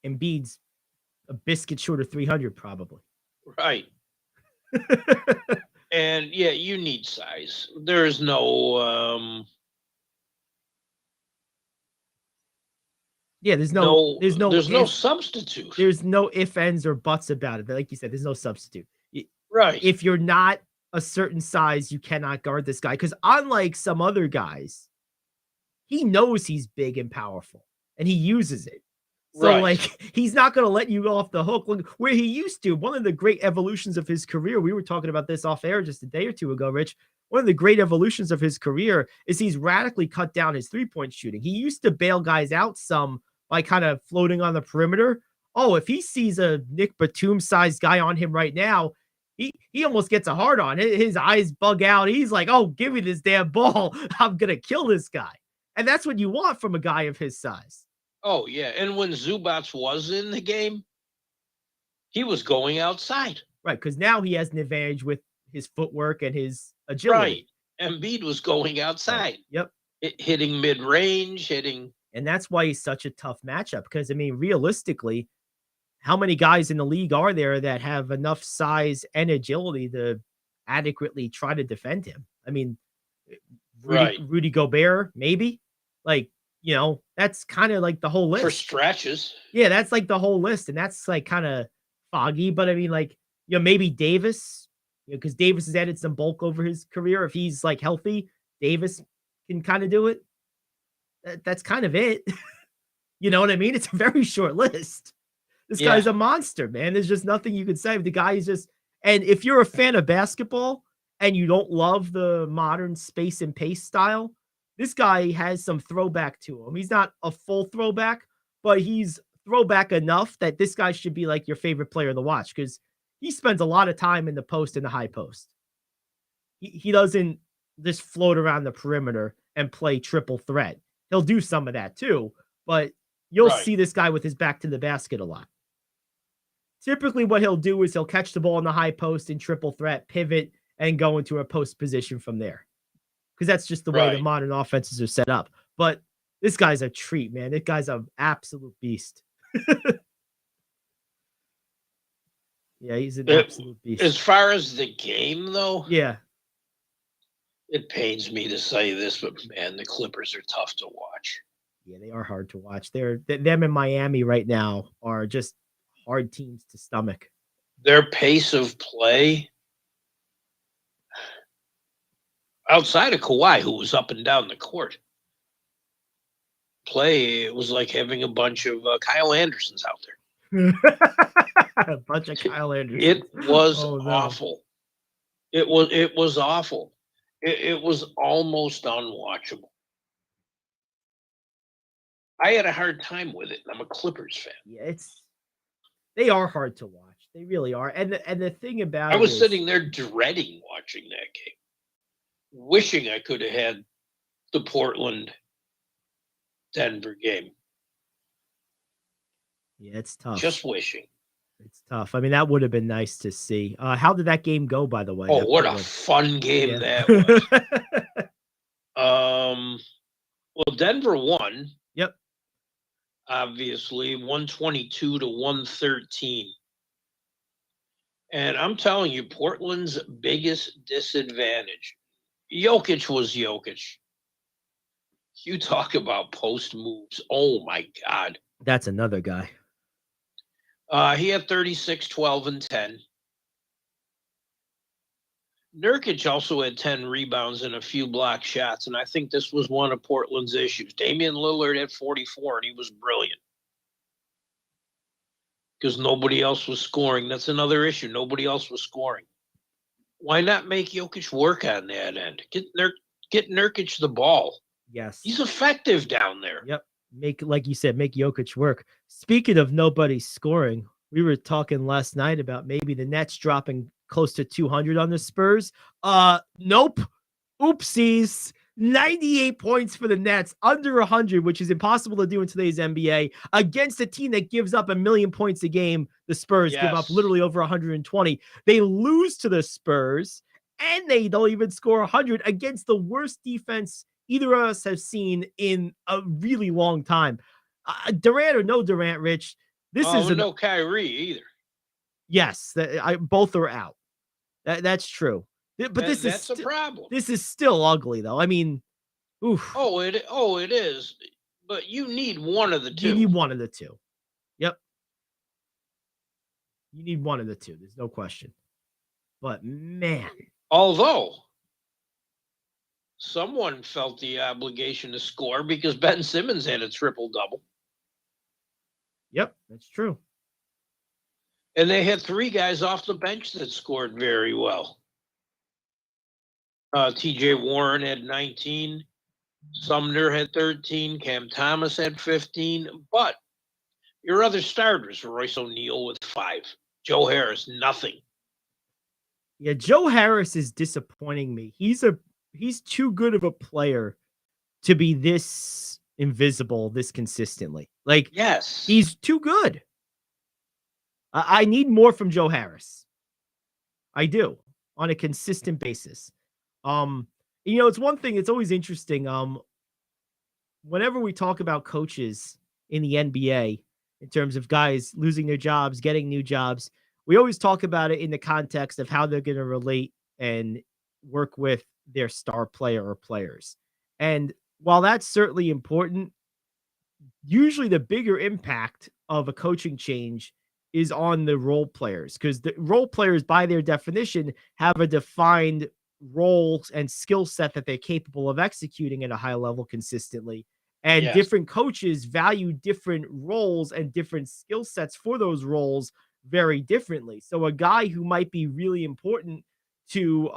Embiid's a biscuit short of 300, probably. Right. And yeah, you need size. There's no there's no substitute. There's no ifs, ands, or buts about it. Like you said, there's no substitute. Right. If you're not a certain size, you cannot guard this guy. Because unlike some other guys, he knows he's big and powerful, and he uses it. So, he's not going to let you off the hook. Look, where he used to, one of the great evolutions of his career, we were talking about this off air just a day or two ago, Rich. One of the great evolutions of his career is he's radically cut down his three-point shooting. He used to bail guys out some by kind of floating on the perimeter. Oh, if he sees a Nick Batum-sized guy on him right now, he almost gets a hard on. His eyes bug out. He's like, oh, give me this damn ball. I'm going to kill this guy. And that's what you want from a guy of his size. Oh, yeah. And when Zubats was in the game, he was going outside. Right, because now he has an advantage with his footwork and his agility. Right. Embiid was going outside. Right. Yep. Hitting mid-range, hitting. And that's why he's such a tough matchup. Because, I mean, realistically, how many guys in the league are there that have enough size and agility to adequately try to defend him? I mean, Right. Rudy Gobert, maybe. Like, that's kind of like the whole list. For stretches. Yeah, that's like the whole list, and that's like kind of foggy. But I mean, like, maybe Davis, because Davis has added some bulk over his career. If he's like healthy, Davis can kind of do it. That's kind of it. You know what I mean? It's a very short list. This guy's a monster, man. There's just nothing you can say. The guy is just, and if you're a fan of basketball and you don't love the modern space and pace style, this guy has some throwback to him. He's not a full throwback, but he's throwback enough that this guy should be like your favorite player to watch because he spends a lot of time in the post and the high post. He doesn't just float around the perimeter and play triple threat. He'll do some of that too, but you'll see this guy with his back to the basket a lot. Typically what he'll do is he'll catch the ball in the high post in triple threat, pivot, and go into a post position from there. Because that's just the way the modern offenses are set up. But this guy's a treat, man. This guy's an absolute beast. Yeah, he's an absolute beast. As far as the game, though, yeah, it pains me to say this, but man, the Clippers are tough to watch. Yeah, they are hard to watch. Them in Miami right now are just hard teams to stomach. Their pace of play, outside of Kawhi, who was up and down the court, it was like having a bunch of Kyle Andersons out there. A bunch of Kyle Andersons. It was awful. It was awful. It was almost unwatchable. I had a hard time with it. I'm a Clippers fan. Yeah, they are hard to watch. They really are. And the thing about I was sitting there dreading watching that game, wishing I could have had the Portland Denver game. Yeah, it's tough. Just wishing. It's tough. I mean, that would have been nice to see. How did that game go, by the way? Oh, what a fun game that was. Well, Denver won. Yep. Obviously, 122 to 113. And I'm telling you, Portland's biggest disadvantage, Jokic was Jokic. You talk about post moves. Oh, my God. That's another guy. He had 36, 12, and 10. Nurkic also had 10 rebounds and a few block shots, and I think this was one of Portland's issues. Damian Lillard had 44, and he was brilliant because nobody else was scoring. That's another issue. Nobody else was scoring. Why not make Jokic work on that end? Get Nurkic the ball. Yes. He's effective down there. Yep. Like you said, make Jokic work. Speaking of nobody scoring, we were talking last night about maybe the Nets dropping close to 200 on the Spurs. Nope. Oopsies. 98 points for the Nets, under 100, which is impossible to do in today's NBA, against a team that gives up 1 million points a game. The Spurs give up literally over 120. They lose to the Spurs, and they don't even score 100 against the worst defense either of us have seen in a really long time. Durant or no Durant, Rich, this is no Kyrie either. Yes, both are out. That's true. But that's a problem. This is still ugly, though. I mean, oof. It is. But you need one of the two. You need one of the two. Yep. You need one of the two. There's no question. But man, although someone felt the obligation to score because Ben Simmons had a triple-double. Yep, that's true. And they had 3 guys off the bench that scored very well. T.J. Warren had 19. Sumner had 13. Cam Thomas had 15. But your other starters, Royce O'Neal with 5. Joe Harris, nothing. Yeah, Joe Harris is disappointing me. He's too good of a player to be this invisible, this consistently. Like, yes, he's too good. I need more from Joe Harris. I do, on a consistent basis. It's one thing, it's always interesting. Whenever we talk about coaches in the NBA, in terms of guys losing their jobs, getting new jobs. We always talk about it in the context of how they're going to relate and work with their star player or players. And while that's certainly important, usually the bigger impact of a coaching change is on the role players, because the role players, by their definition, have a defined role and skill set that they're capable of executing at a high level consistently. And Yes. different coaches value different roles and different skill sets for those roles very differently. So a guy who might be really important to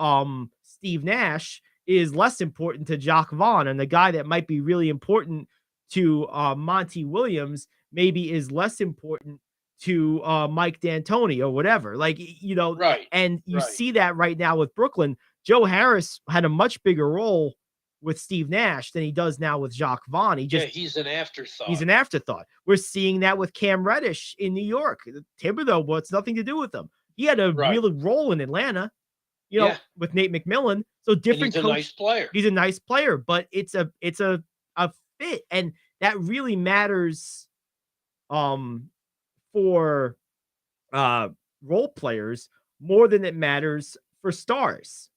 Steve Nash is less important to Jacques Vaughn, and the guy that might be really important to Monty Williams maybe is less important to Mike D'Antoni or whatever. Like, Right. and you Right. see that right now with Brooklyn. Joe Harris had a much bigger role with Steve Nash than he does now with Jacques Vaughn. He's an afterthought. He's an afterthought. We're seeing that with Cam Reddish in New York. Thibodeau, well, it's nothing to do with him. He had a real role in Atlanta, with Nate McMillan. So different and he's a nice player. He's a nice player, but it's a fit, and that really matters for role players more than it matters for stars.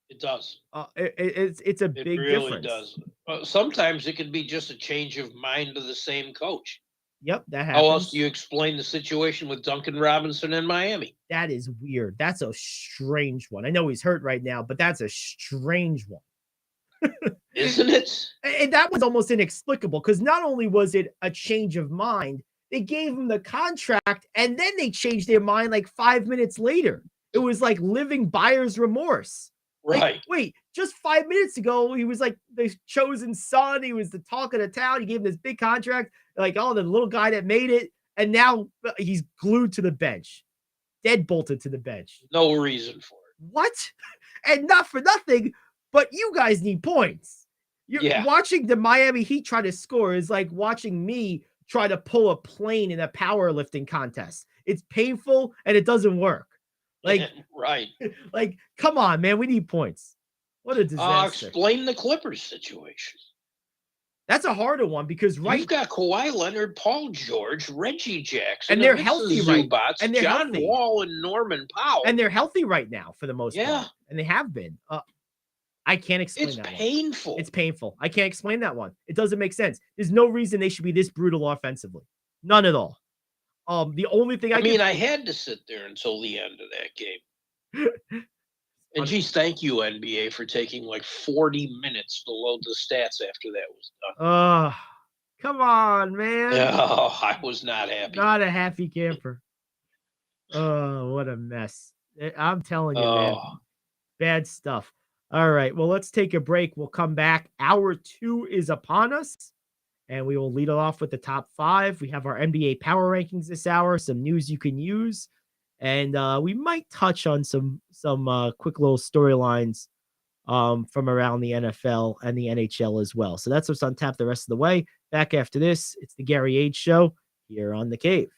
It does. It's a It big really difference. does. Sometimes it can be just a change of mind of the same coach. Yep, that happens. How else do you explain the situation with Duncan Robinson in Miami? That is weird. That's a strange one. I know he's hurt right now, but that's a strange one. Isn't it? And that was almost inexplicable, because not only was it a change of mind, they gave him the contract and then they changed their mind like 5 minutes later. It was like living buyer's remorse. Right. Like, wait, just 5 minutes ago, he was like the chosen son. He was the talk of the town. You gave him this big contract, like, oh, the little guy that made it. And now he's glued to the bench, dead bolted to the bench. No reason for it. What? And not for nothing, but you guys need points. Watching the Miami Heat try to score is like watching me try to pull a plane in a powerlifting contest. It's painful and it doesn't work. Like, right. Like, come on, man. We need points. What a disaster. Explain the Clippers situation. That's a harder one, because You've got Kawhi Leonard, Paul George, Reggie Jackson, and they're healthy, right? And John Wall and Norman Powell. And they're healthy right now for the most part. Yeah. And they have been. I can't explain It's that painful. It's painful. I can't explain that one. It doesn't make sense. There's no reason they should be this brutal offensively. None at all. The only thing I had to sit there until the end of that game. And geez, thank you, NBA, for taking like 40 minutes to load the stats after that was done. Come on, man. No, I was not happy. Not a happy camper. Oh, what a mess. I'm telling you, man. Bad stuff. All right. Well, let's take a break. We'll come back. Hour 2 is upon us, and we will lead it off with the top 5. We have our NBA power rankings this hour, some news you can use, and we might touch on some quick little storylines from around the NFL and the NHL as well. So that's what's on tap the rest of the way. Back after this, it's the Gary Ayd Show here on The Cave.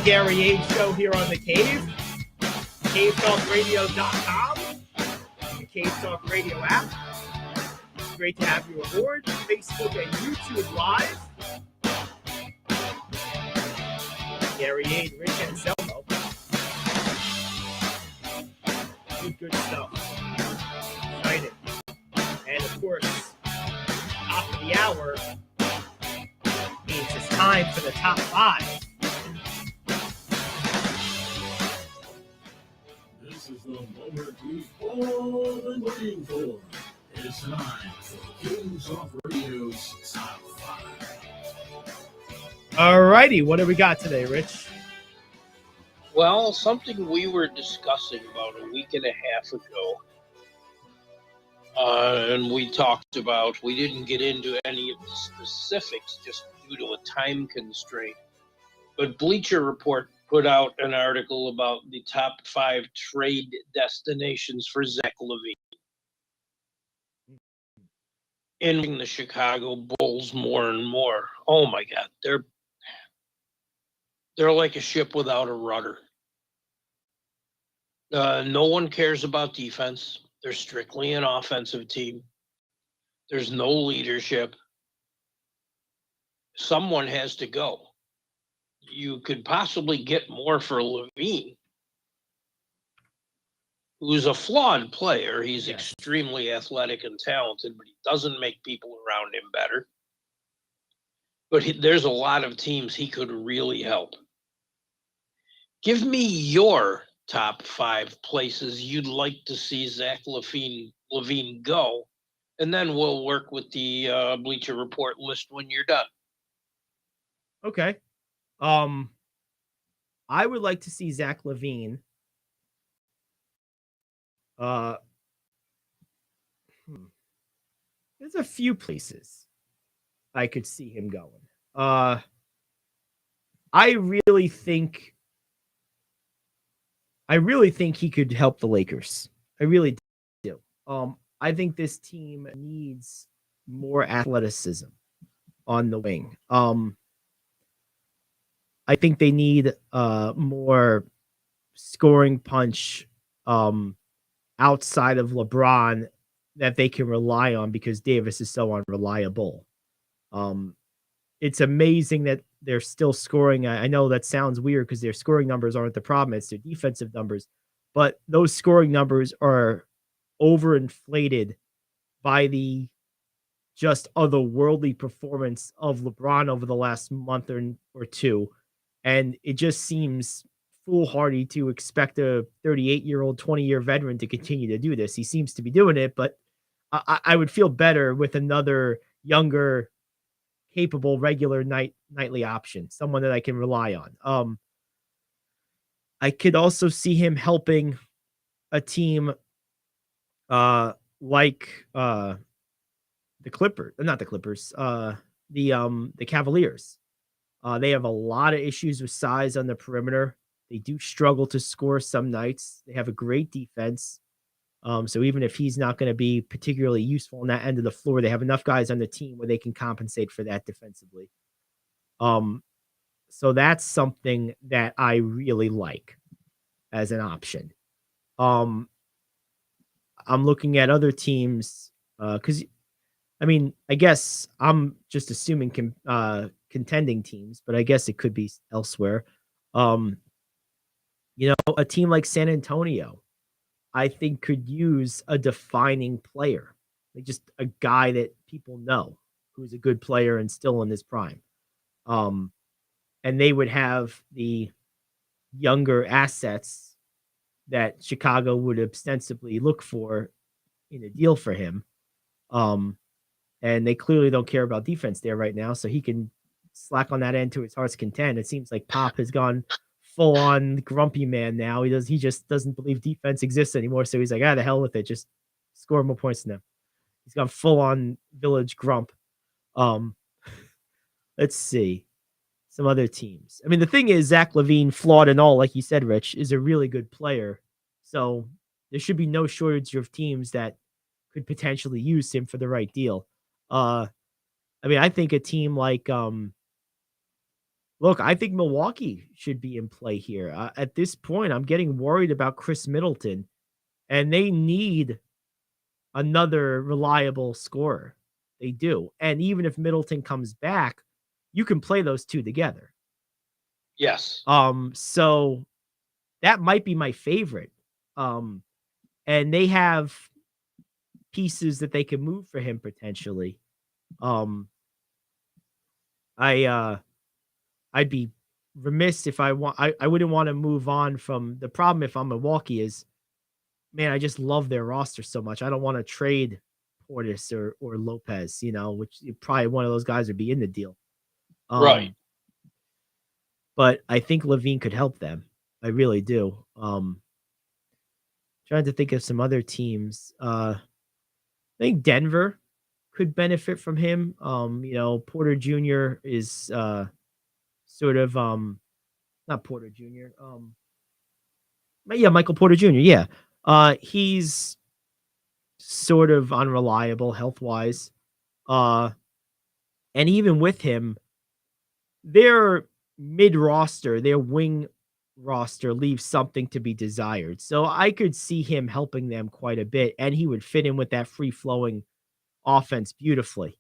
Gary Ayd Show here on The Cave. CaveTalkRadio.com. The Cave Talk Radio app. Great to have you aboard. Facebook and YouTube Live. Gary Ayd, Rich Anselmo. Good stuff. Excited. And of course, top of the hour means it's time for the top 5. This is the moment we've all been waiting for. It's time for Kings of Radio's Top 5. Alrighty, what do we got today, Rich? Well, something we were discussing about a week and a half ago, and we talked about, we didn't get into any of the specifics just due to a time constraint, but Bleacher Report put out an article about the top 5 trade destinations for Zach LaVine. In the Chicago Bulls more and more. Oh my God, they're like a ship without a rudder. No one cares about defense. They're strictly an offensive team. There's no leadership. Someone has to go. You could possibly get more for LaVine, who's a flawed player. He's extremely athletic and talented, but he doesn't make people around him better. But there's a lot of teams he could really help. Give me your top 5 places you'd like to see Zach LaVine go, and then we'll work with the Bleacher Report list when you're done. Okay. I would like to see Zach LaVine. There's a few places I could see him going. I really think he could help the Lakers. I really do. I think this team needs more athleticism on the wing. I think they need more scoring punch outside of LeBron that they can rely on because Davis is so unreliable. It's amazing that they're still scoring. I know that sounds weird because their scoring numbers aren't the problem. It's their defensive numbers. But those scoring numbers are overinflated by the just otherworldly performance of LeBron over the last month or two. And it just seems foolhardy to expect a 38-year-old, 20-year veteran to continue to do this. He seems to be doing it, but I would feel better with another younger, capable, regular nightly option, someone that I can rely on. I could also see him helping a team like the Clippers, not the Clippers, the Cavaliers. They have a lot of issues with size on the perimeter. They do struggle to score some nights. They have a great defense. So even if he's not going to be particularly useful on that end of the floor, they have enough guys on the team where they can compensate for that defensively. So that's something that I really like as an option. I'm looking at other teams because, I mean, I guess I'm just assuming contending teams, but I guess it could be elsewhere. A team like San Antonio, I think could use a defining player, like just a guy that people know who's a good player and still in his prime. And they would have the younger assets that Chicago would ostensibly look for in a deal for him. And they clearly don't care about defense there right now, so he can slack on that end to his heart's content. It seems like Pop has gone full on grumpy man now. He just doesn't believe defense exists anymore. So he's like, the hell with it. Just score more points than them. He's gone full on village grump. Let's see some other teams. I mean, the thing is, Zach LaVine, flawed and all, like you said, Rich, is a really good player. So there should be no shortage of teams that could potentially use him for the right deal. I mean, I think a team like Look, I think Milwaukee should be in play here. At this point, I'm getting worried about Chris Middleton, and they need another reliable scorer. They do. And even if Middleton comes back, you can play those two together. Yes. So that might be my favorite. And they have pieces that they can move for him potentially. I'd be remiss if I wouldn't want to move on from the problem if I'm Milwaukee is, man, I just love their roster so much. I don't want to trade Portis or Lopez, which probably one of those guys would be in the deal. Right. But I think Levine could help them. I really do. Trying to think of some other teams. I think Denver could benefit from him. Porter Jr. is sort of not Porter Jr. Michael Porter Jr. Yeah. He's sort of unreliable health-wise. And even with him, their mid-roster, their wing roster leaves something to be desired. So I could see him helping them quite a bit, and he would fit in with that free-flowing offense beautifully.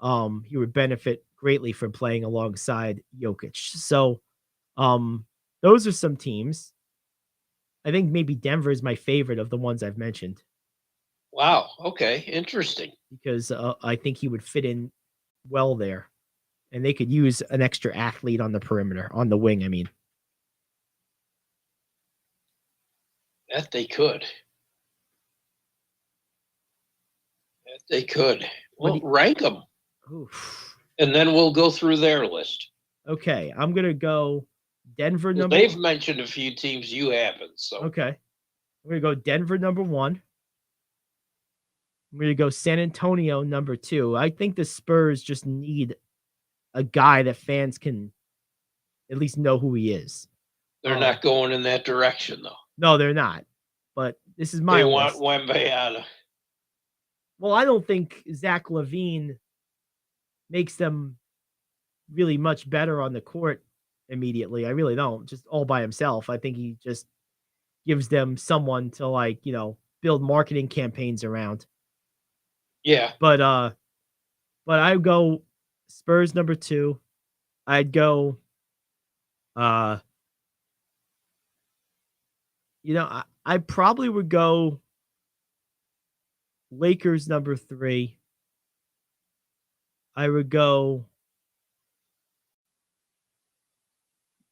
He would benefit greatly from playing alongside Jokic. So those are some teams. I think maybe Denver is my favorite of the ones I've mentioned. Wow. Okay. Interesting. Because I think he would fit in well there. And they could use an extra athlete on the perimeter, on the wing, I mean. That they could. Well, rank them. Oof. And then we'll go through their list. Okay, I'm going to go Denver number... They've mentioned a few teams you haven't, so... Okay. I'm going to go Denver number 1. I'm going to go San Antonio number 2. I think the Spurs just need a guy that fans can at least know who he is. They're not going in that direction, though. No, they're not. But this is my They list. want Wembanyama. Well, I don't think Zach LaVine makes them really much better on the court immediately. I really don't. Just all by himself. I think he just gives them someone to build marketing campaigns around. Yeah. But I would go Spurs number 2. I'd go I probably would go Lakers number 3. I would go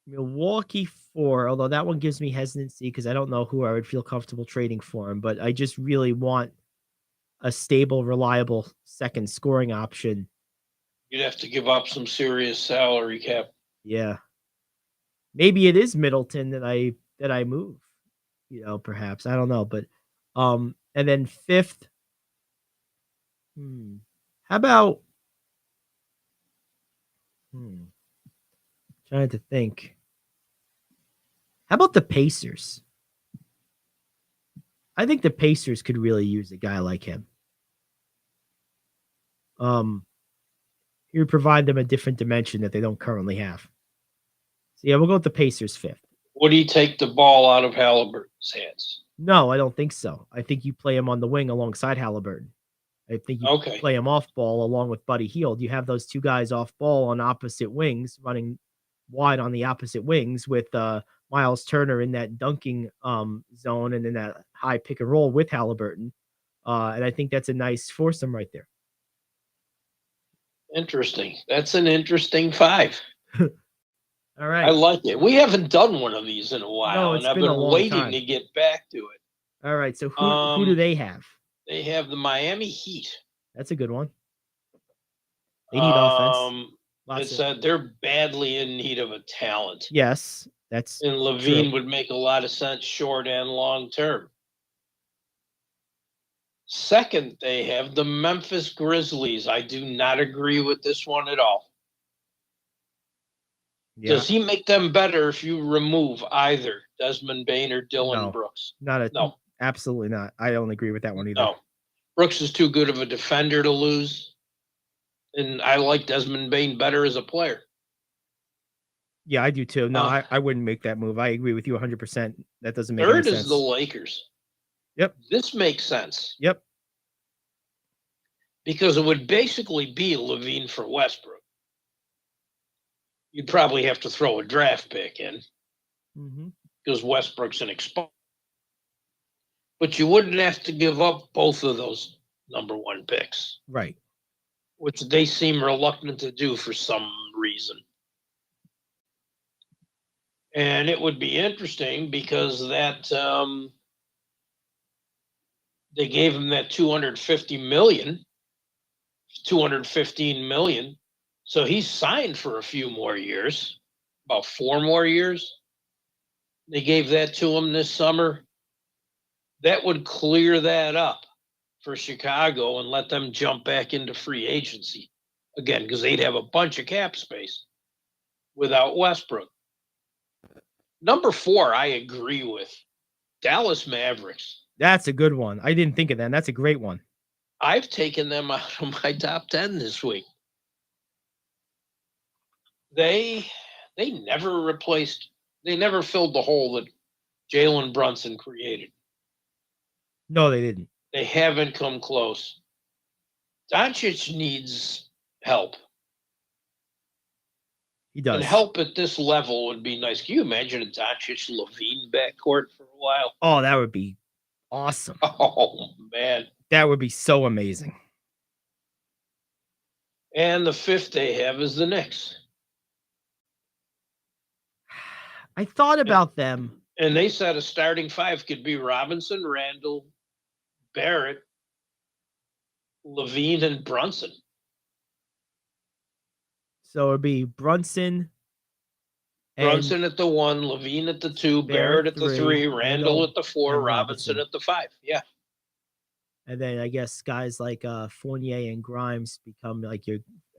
Milwaukee 4, although that one gives me hesitancy because I don't know who I would feel comfortable trading for him, but I just really want a stable, reliable second scoring option. You'd have to give up some serious salary cap. Yeah. Maybe it is Middleton that I move, perhaps. I don't know, but and then 5th, how about trying to think. How about the Pacers? I think the Pacers could really use a guy like him. He would provide them a different dimension that they don't currently have. So yeah, we'll go with the Pacers 5th. Would he take the ball out of Halliburton's hands? No, I don't think so. I think you play him on the wing alongside Halliburton. I think you play him off ball along with Buddy Hield. You have those two guys off ball on opposite wings, running wide on the opposite wings with Miles Turner in that dunking zone and in that high pick and roll with Halliburton. And I think that's a nice foursome right there. Interesting. That's an interesting 5. All right. I like it. We haven't done one of these in a while, and I've been waiting to get back to it. All right. So who do they have? They have the Miami Heat. That's a good one. They need offense. It said they're badly in need of a talent. Yes, that's and Levine true. Would make a lot of sense short and long term. Second, they have the Memphis Grizzlies. I do not agree with this one at all. Yeah. Does he make them better if you remove either Desmond Bane or Dylan Brooks? No, absolutely not. I don't agree with that one either. No, Brooks is too good of a defender to lose, and I like Desmond Bane better as a player. Yeah, I do too. No, Uh, I wouldn't make that move. I agree with you 100%. That doesn't make any Third sense. is the Lakers. Yep. This makes sense Yep. because it would basically be Levine for Westbrook. You'd probably have to throw a draft pick in Mm-hmm. because Westbrook's an expo. But you wouldn't have to give up both of those number one picks, Right. which they seem reluctant to do for some reason. And it would be interesting because that they gave him that 215 million. So he's signed for a few more years, about 4 more years. They gave that to him this summer. That would clear that up for Chicago and let them jump back into free agency again, because they'd have a bunch of cap space without Westbrook. Number 4, I agree with. Dallas Mavericks. That's a good one. I didn't think of that. That's a great one. I've taken them out of my top 10 this week. They never filled the hole that Jalen Brunson created. No, they didn't. They haven't come close. Doncic needs help. He does. And help at this level would be nice. Can you imagine a Doncic Levine backcourt for a while? Oh, that would be awesome. Oh, man. That would be so amazing. And the 5th they have is the Knicks. I thought about them. And they said a starting 5 could be Robinson, Randall, Barrett, Levine, and Brunson. So it'd be Brunson. Brunson at the 1, Levine at the 2, Barrett at the 3, Randall at the 4, and Robinson at the 5. Yeah. And then I guess guys like Fournier and Grimes become like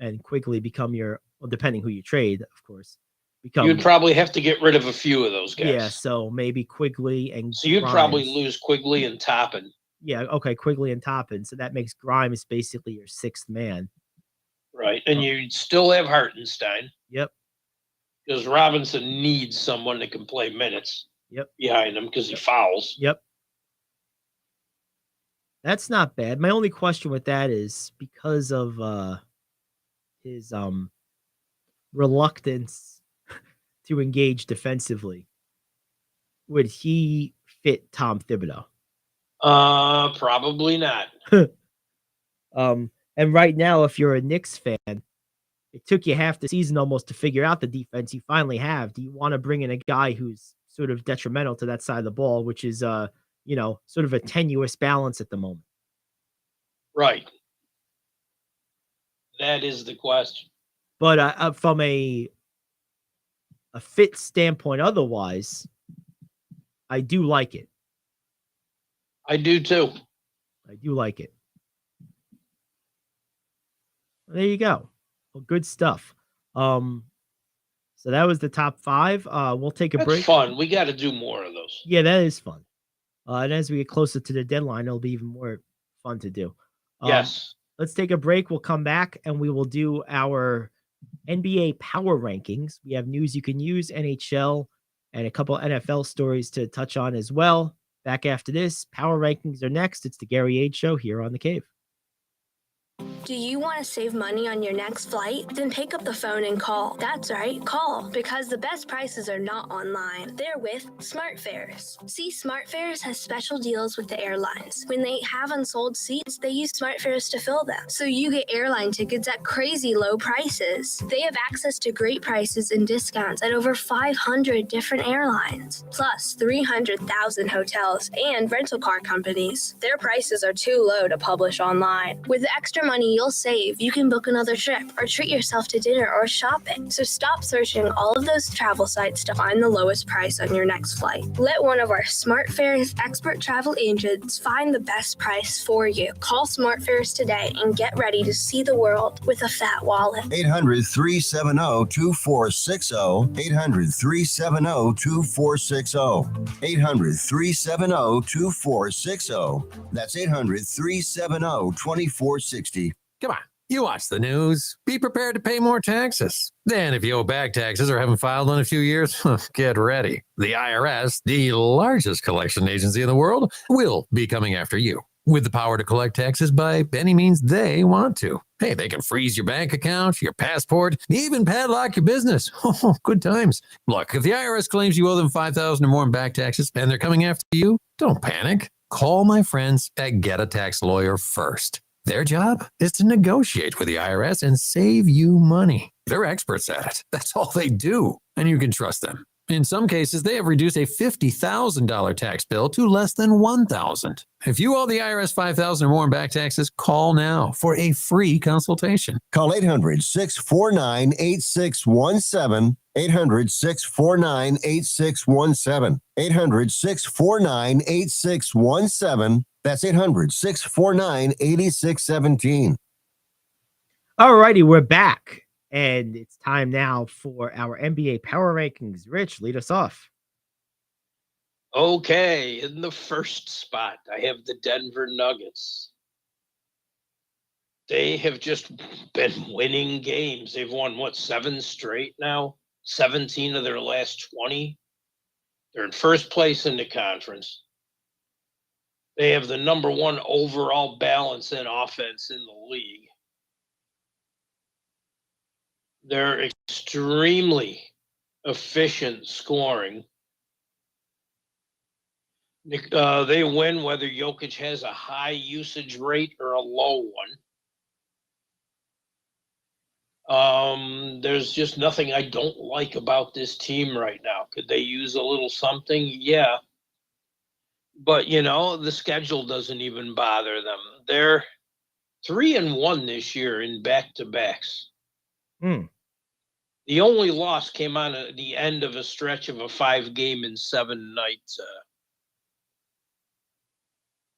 and Quigley become your, well, depending who you trade, of course. You'd probably have to get rid of a few of those guys. Yeah, so maybe Quigley and So you'd Grimes. probably lose Quigley and Toppin. Yeah, okay, Quigley and Toppin. So that makes Grimes basically your 6th man. Right. And you'd still have Hartenstein. Yep. Because Robinson needs someone that can play minutes behind him because he fouls. Yep. That's not bad. My only question with that is because of his reluctance to engage defensively, would he fit Tom Thibodeau? Probably not. And right now, if you're a Knicks fan, it took you half the season almost to figure out the defense you finally have. Do you want to bring in a guy who's sort of detrimental to that side of the ball, which is sort of a tenuous balance at the moment? Right. That is the question. But from a fit standpoint, otherwise, I do like it. I do too. I do like it. There you go. Well, good stuff. So that was the top 5. We'll take a break. That's fun. We got to do more of those. Yeah, that is fun. And as we get closer to the deadline, it'll be even more fun to do. Yes. Let's take a break. We'll come back and we will do our NBA power rankings. We have news you can use, NHL, and a couple NFL stories to touch on as well. Back after this, power rankings are next. It's the Gary Ayd Show here on The Cave. Do you want to save money on your next flight? Then pick up the phone and call. That's right, call. Because the best prices are not online. They're with SmartFares. See, SmartFares has special deals with the airlines. When they have unsold seats, they use SmartFares to fill them. So you get airline tickets at crazy low prices. They have access to great prices and discounts at over 500 different airlines. Plus 300,000 hotels and rental car companies. Their prices are too low to publish online. With the extra money you'll save, you can book another trip or treat yourself to dinner or shopping. So stop searching all of those travel sites to find the lowest price on your next flight. Let one of our SmartFares expert travel agents find the best price for you. Call SmartFares today and get ready to see the world with a fat wallet. 800-370-2460. 800-370-2460. 800-370-2460. That's 800-370-2460. Come on, You watch the news. Be prepared to pay more taxes. Then, if you owe back taxes or haven't filed in a few years, get ready. The IRS, the largest collection agency in the world, will be coming after you with the power to collect taxes by any means they want to. Hey, they can freeze your bank account, your passport, even padlock your business. Oh, good times. Look, if the IRS claims you owe them $5,000 or more in back taxes and they're coming after you, don't panic. Call my friends at Get a Tax Lawyer first. Their job is to negotiate with the IRS and save you money. They're experts at it. That's all they do, and you can trust them. In some cases, they have reduced a $50,000 tax bill to less than $1,000. If you owe the IRS $5,000 or more in back taxes, call now for a free consultation. Call 800-649-8617. 800-649-8617. 800-649-8617. That's 800-649-8617. All righty, we're back. And it's time now for our NBA Power Rankings. Rich, lead us off. Okay, in the first spot, I have the Denver Nuggets. They have just been winning games. They've won, 7 straight now? 17 of their last 20. They're in first place in the conference. They have the number 1 overall balance in offense in the league. They're extremely efficient scoring. They win whether Jokic has a high usage rate or a low one. There's just nothing I don't like about this team right now. Could they use a little something? Yeah. But, the schedule doesn't even bother them. They're 3-1 this year in back-to-backs. The only loss came on at the end of a stretch of a 5-game and 7-night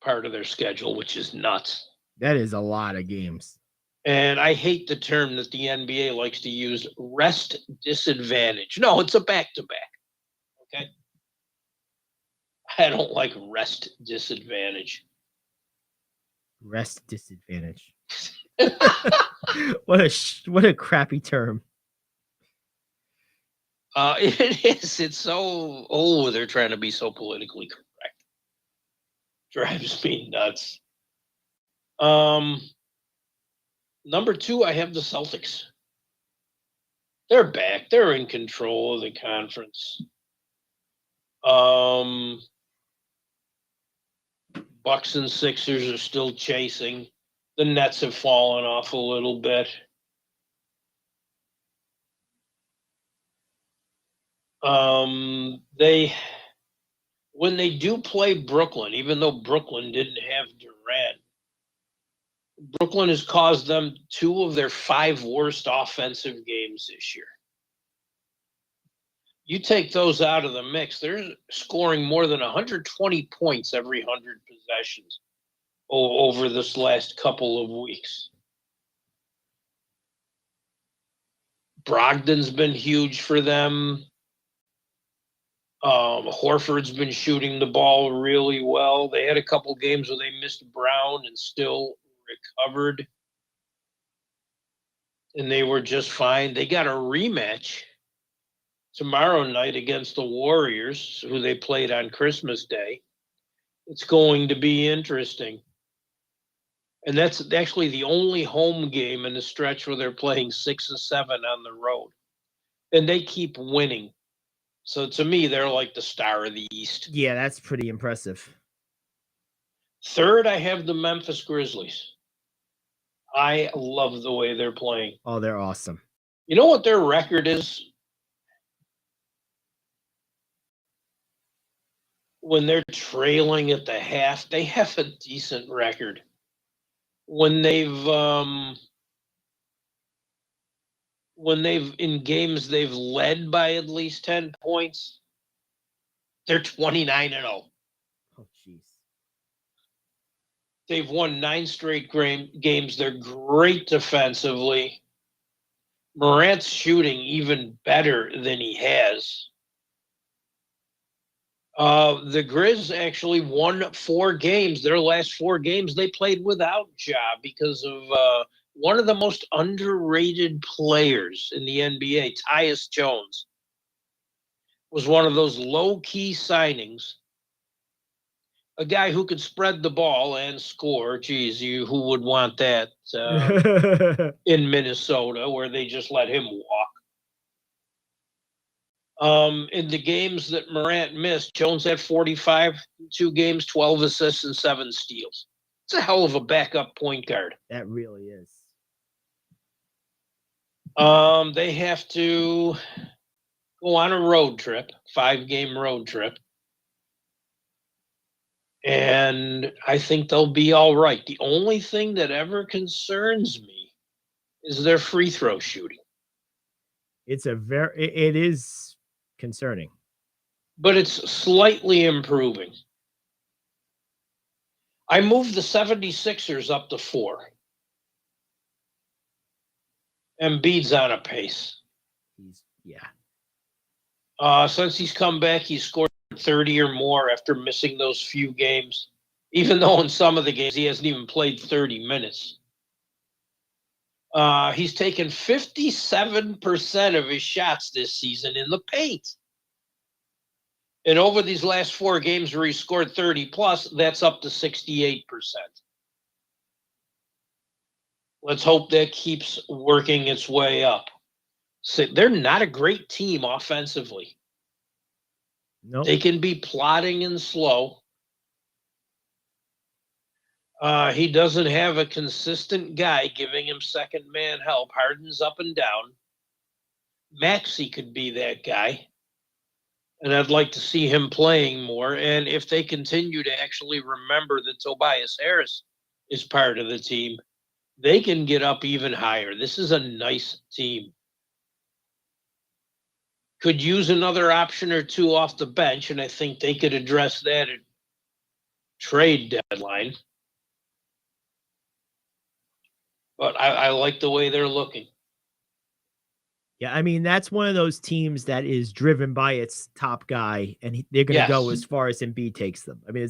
part of their schedule, which is nuts. That is a lot of games. And I hate the term that the NBA likes to use, rest disadvantage. No, it's a back-to-back. Okay? I don't like rest disadvantage. Rest disadvantage. What a crappy term. It is. It's so, they're trying to be so politically correct. Drives me nuts. Number 2, I have the Celtics. They're back. They're in control of the conference. Bucks and Sixers are still chasing. The Nets have fallen off a little bit. When they do play Brooklyn, even though Brooklyn didn't have Durant, Brooklyn has caused them 2 of their 5 worst offensive games this year. You take those out of the mix, they're scoring more than 120 points every 100 possessions over this last couple of weeks. Brogdon's been huge for them. Horford's been shooting the ball really well. They had a couple games where they missed Brown and still recovered. And they were just fine. They got a rematch tomorrow night against the Warriors, who they played on Christmas Day. It's going to be interesting. And that's actually the only home game in the stretch where they're playing 6 and 7 on the road. And they keep winning. So to me, they're like the star of the East. Yeah, that's pretty impressive. Third, I have the Memphis Grizzlies. I love the way they're playing. Oh, they're awesome. You know what their record is? When they're trailing at the half, they have a decent record. When they've in games they've led by at least 10 points, they're 29-0. Oh, jeez. They've won 9 straight games. They're great defensively. Morant's shooting even better than he has. The Grizz actually won 4 games. Their last 4 games they played without Ja because of one of the most underrated players in the NBA, Tyus Jones, was one of those low-key signings. A guy who could spread the ball and score. Geez, who would want that in Minnesota, where they just let him walk? In the games that Morant missed, Jones had 45 in 2 games, 12 assists, and 7 steals. It's a hell of a backup point guard. That really is. They have to go on a road trip, 5-game road trip. And I think they'll be all right. The only thing that ever concerns me is their free throw shooting. It is concerning. But it's slightly improving. I moved the 76ers up to 4. Embiid's on a pace. Since he's come back, he's scored 30 or more after missing those few games, even though in some of the games he hasn't even played 30 minutes. He's taken 57% of his shots this season in the paint. And over these last 4 games where he scored 30 plus, that's up to 68%. Let's hope that keeps working its way up. So they're not a great team offensively. Nope. They can be plodding and slow. He doesn't have a consistent guy giving him second man help. Harden's up and down. Maxey could be that guy. And I'd like to see him playing more. And if they continue to actually remember that Tobias Harris is part of the team, they can get up even higher. This is a nice team. Could use another option or 2 off the bench, and I think they could address that at trade deadline. But I like the way they're looking. Yeah, I mean, that's one of those teams that is driven by its top guy, and they're going to go as far as Embiid takes them. I mean,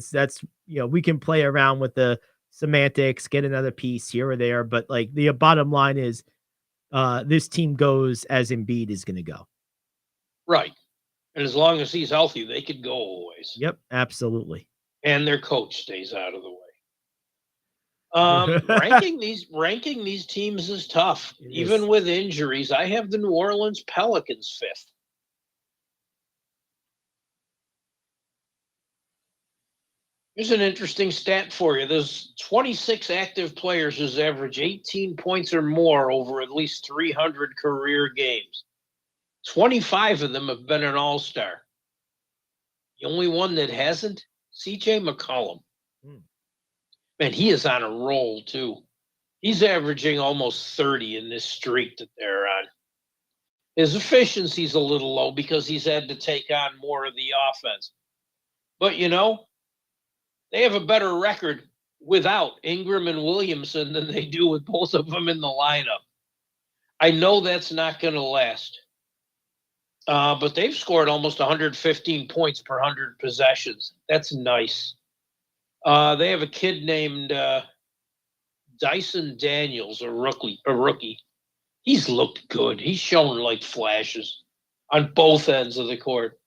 we can play around with the semantics, get another piece here or there, but like the bottom line is this team goes as Embiid is going to go. Right. And as long as he's healthy, they could go always. Yep, absolutely. And their coach stays out of the way. Ranking these teams is tough. Even with injuries. I have the New Orleans Pelicans 5th. Here's an interesting stat for you. There's 26 active players who's average 18 points or more over at least 300 career games. 25 of them have been an all-star. The only one that hasn't, C.J. McCollum. Man, he is on a roll, too. He's averaging almost 30 in this streak that they're on. His efficiency's a little low because he's had to take on more of the offense. But, they have a better record without Ingram and Williamson than they do with both of them in the lineup. I know that's not going to last. But they've scored almost 115 points per 100 possessions. That's nice. They have a kid named Dyson Daniels, a rookie. He's looked good. He's shown like flashes on both ends of the court.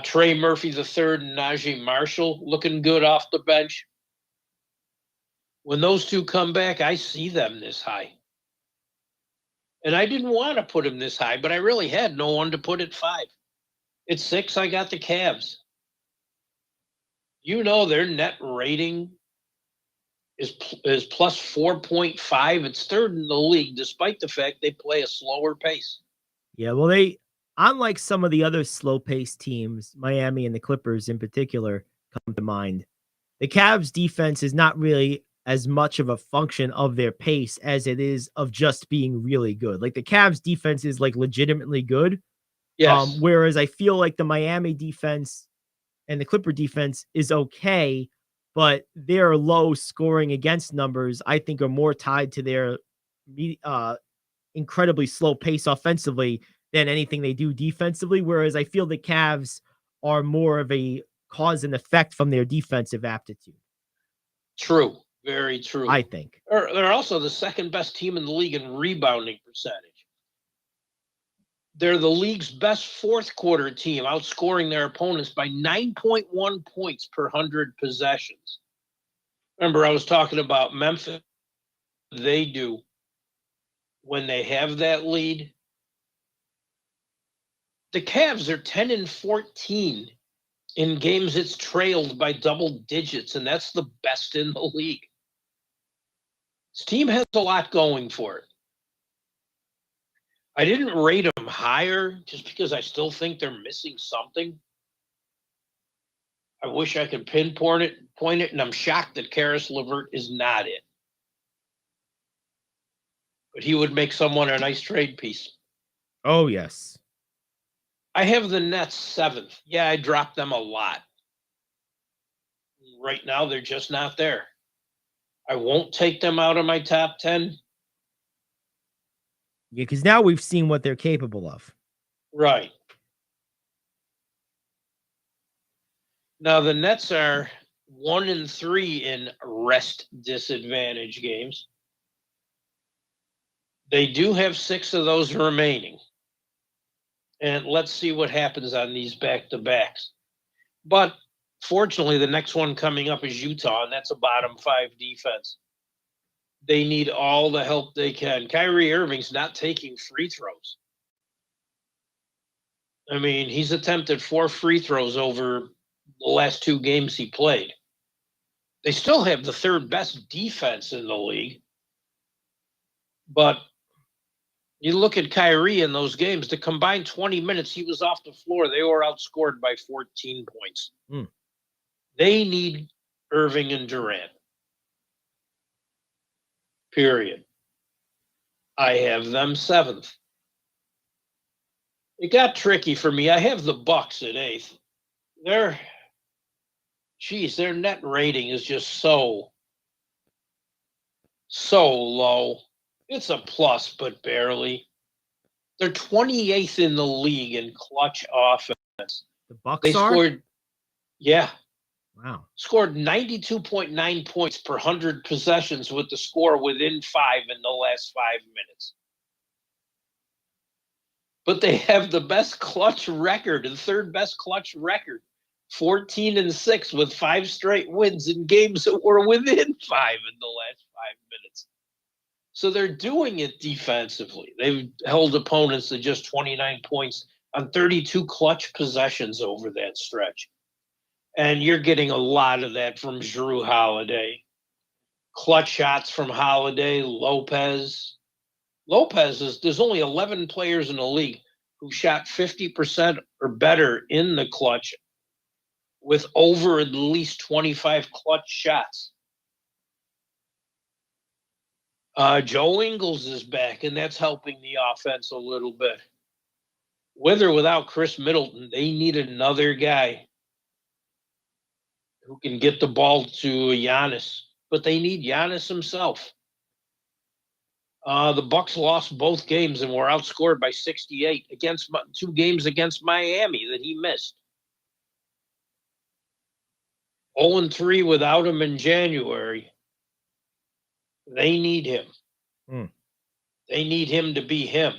Trey Murphy III and Najee Marshall looking good off the bench. When those two come back, I see them this high. And I didn't want to put him this high, but I really had no one to put at 5. At 6, I got the Cavs. Their net rating is plus 4.5. It's 3rd in the league, despite the fact they play a slower pace. Yeah, well, unlike some of the other slow-paced teams, Miami and the Clippers in particular come to mind. The Cavs defense is not really as much of a function of their pace as it is of just being really good. Like the Cavs defense is like legitimately good. Yes. Whereas I feel like the Miami defense and the Clipper defense is okay, but their low scoring against numbers, I think, are more tied to their incredibly slow pace offensively than anything they do defensively. Whereas I feel the Cavs are more of a cause and effect from their defensive aptitude. True. Very true. I think. They're also the second best team in the league in rebounding percentage. They're the league's best fourth quarter team, outscoring their opponents by 9.1 points per 100 possessions. Remember, I was talking about Memphis. They do when they have that lead. The Cavs are 10-14 in games it's trailed by double digits, and that's the best in the league. This team has a lot going for it. I didn't rate them higher just because I still think they're missing something. I wish I could pinpoint it, and I'm shocked that Karis LeVert is not it. But he would make someone a nice trade piece. Oh, yes. I have the Nets 7th. Yeah, I dropped them a lot. Right now, they're just not there. I won't take them out of my top 10. Yeah, because now we've seen what they're capable of. Right. Now, the Nets are 1-3 in rest disadvantage games. They do have 6 of those remaining. And let's see what happens on these back-to-backs. But fortunately, the next one coming up is Utah, and that's a bottom 5 defense. They need all the help they can. Kyrie Irving's not taking free throws. I mean, he's attempted 4 free throws over the last 2 games he played. They still have the 3rd best defense in the league. But you look at Kyrie in those games, the combined 20 minutes he was off the floor, they were outscored by 14 points. They need Irving and Durant. Period. I have them 7th. It got tricky for me. I have the Bucks at 8th. Their net rating is just so low. It's a plus, but barely. They're 28th in the league in clutch offense. The Bucks They scored, yeah. Wow. Scored 92.9 points per 100 possessions with the score within 5 in the last 5 minutes. But they have the best clutch record, the 3rd best clutch record, 14-6 with 5 straight wins in games that were within 5 in the last 5 minutes. So they're doing it defensively. They've held opponents to just 29 points on 32 clutch possessions over that stretch. And you're getting a lot of that from Jrue Holiday. Clutch shots from Holiday, Lopez. There's only 11 players in the league who shot 50% or better in the clutch with over at least 25 clutch shots. Joe Ingles is back, and that's helping the offense a little bit. With or without Chris Middleton, they need another guy who can get the ball to Giannis, but they need Giannis himself. The Bucks lost both games and were outscored by 68 against 2 games against Miami that he missed. 0-3 without him in January. They need him. They need him to be him.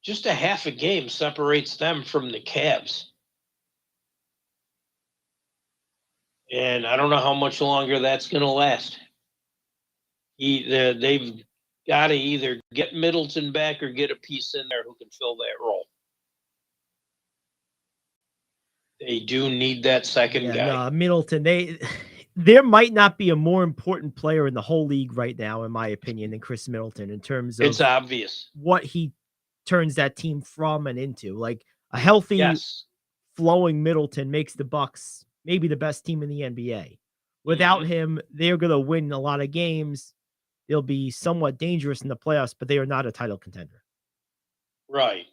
Just a half a game separates them from the Cavs. And I don't know how much longer that's going to last. They've got to either get Middleton back or get a piece in there who can fill that role. They do need that second guy. No, Middleton, there might not be a more important player in the whole league right now, in my opinion, than Chris Middleton in terms of it's obvious what he turns that team from and into. Like a healthy, flowing Middleton makes the Bucks maybe the best team in the NBA. Without him, they're going to win a lot of games. They'll be somewhat dangerous in the playoffs, but they are not a title contender. Right.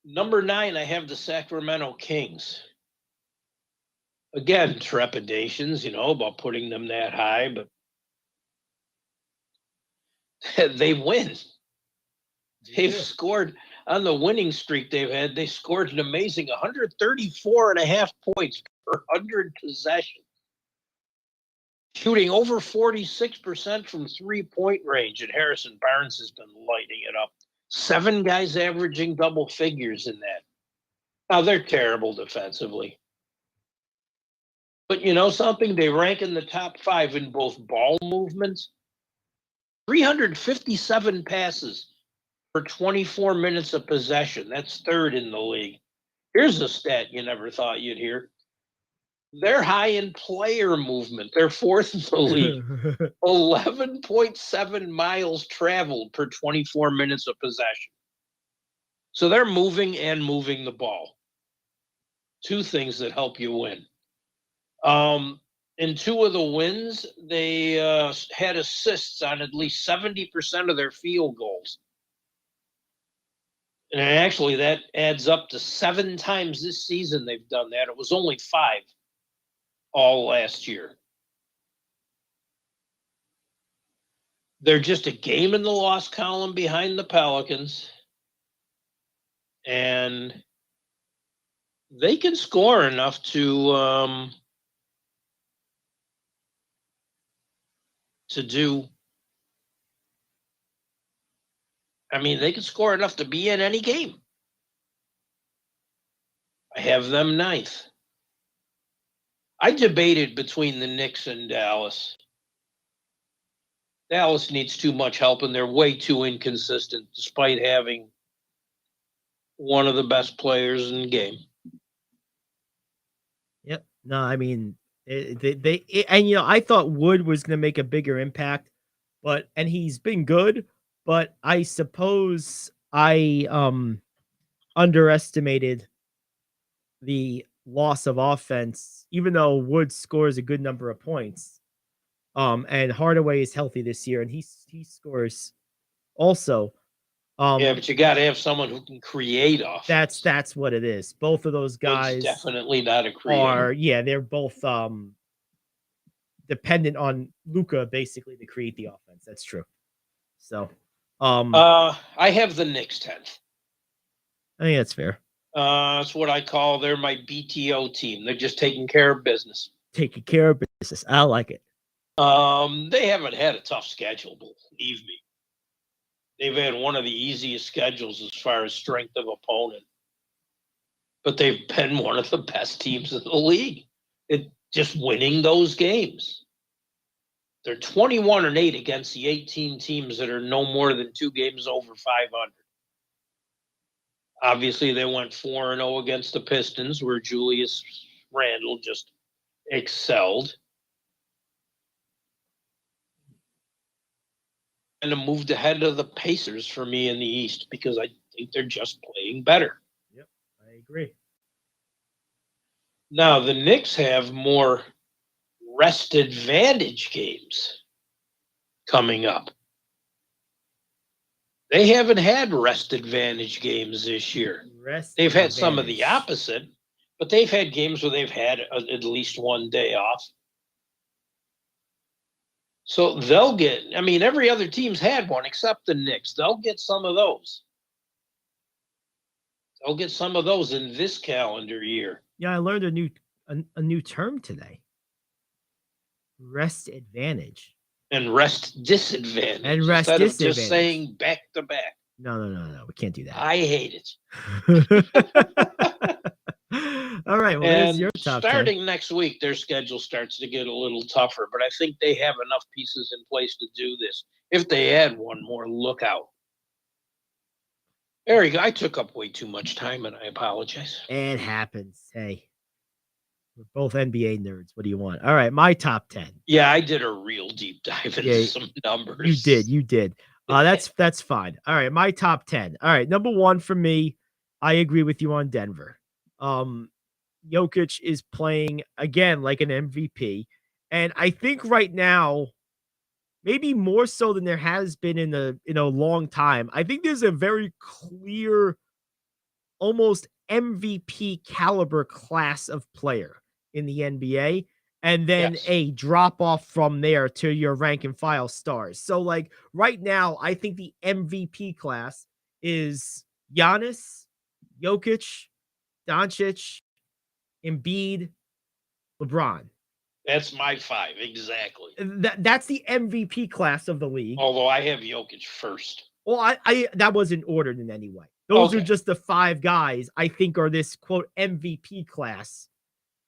Number 9, I have the Sacramento Kings. Again, trepidations, about putting them that high, but they win. They've scored on the winning streak they've had. They scored an amazing 134.5 points per 100 possessions. shooting over 46% from 3-point range, and Harrison Barnes has been lighting it up. 7 guys averaging double figures in that. Now, they're terrible defensively. But you know something? They rank in the top 5 in both ball movements. 357 passes per 24 minutes of possession. That's 3rd in the league. Here's a stat you never thought you'd hear. They're high in player movement. They're 4th in the league. 11.7 miles traveled per 24 minutes of possession. So they're moving and moving the ball. 2 things that help you win. In 2 of the wins, they had assists on at least 70% of their field goals. And actually, that adds up to 7 times this season they've done that. It was only 5 all last year. They're just a game in the loss column behind the Pelicans. And they can score enough to do. I mean, they can score enough to be in any game. I have them 9th. I debated between the Knicks and Dallas. Dallas needs too much help, and they're way too inconsistent, despite having one of the best players in the game. Yep. No, I mean, and you know, I thought Wood was going to make a bigger impact, and he's been good, but I suppose I underestimated the loss of offense, even though Wood scores a good number of points. And Hardaway is healthy this year, and he scores also. Yeah, but you got to have someone who can create offense. That's what it is. Both of those guys Wood's definitely not a creator. they're both dependent on Luka basically to create the offense. That's true. So, I have the Knicks 10th. I think that's fair. That's what I call they're my BTO team. They're just taking care of business. Taking care of business. I like it. They haven't had a tough schedule, believe me. They've had one of the easiest schedules as far as strength of opponent. But they've been one of the best teams in the league. It's just winning those games. They're 21-8 against the 18 teams that are no more than 2 games over 500. Obviously, they went 4-0 against the Pistons, where Julius Randle just excelled. And moved ahead of the Pacers for me in the East because I think they're just playing better. Yep, I agree. Now, the Knicks have more rest advantage games coming up. They haven't had rest advantage games this year. They've had some of the opposite, but they've had games where they've had at least one day off. So they'll get, I mean, every other team's had one except the Knicks. They'll get some of those. They'll get some of those in this calendar year. Yeah, I learned a new term today. Rest advantage. And rest disadvantage. And rest instead disadvantage. Of just saying back to back. No. We can't do that. I hate it. All right. Well, and there's your top starting 10. next week, their schedule starts to get a little tougher, but I think they have enough pieces in place to do this. If they add one more, look out. There you go. I took up way too much time, and I apologize. It happens. Hey, we're both NBA nerds. What do you want? All right, my top 10. Yeah, I did a real deep dive into some numbers. You did. That's fine. All right, my top 10. All right, number 1 for me, I agree with you on Denver. Jokic is playing again like an MVP, and I think right now, maybe more so than there has been in a long time, I think there's a very clear, almost MVP caliber class of player in the NBA, and then a drop off from there to your rank and file stars. So like right now, I think the MVP class is Giannis, Jokic, Doncic, Embiid, LeBron. That's my 5, exactly. That's the MVP class of the league. Although I have Jokic first. Well, I that wasn't ordered in any way. Those are just the 5 guys I think are this quote MVP class.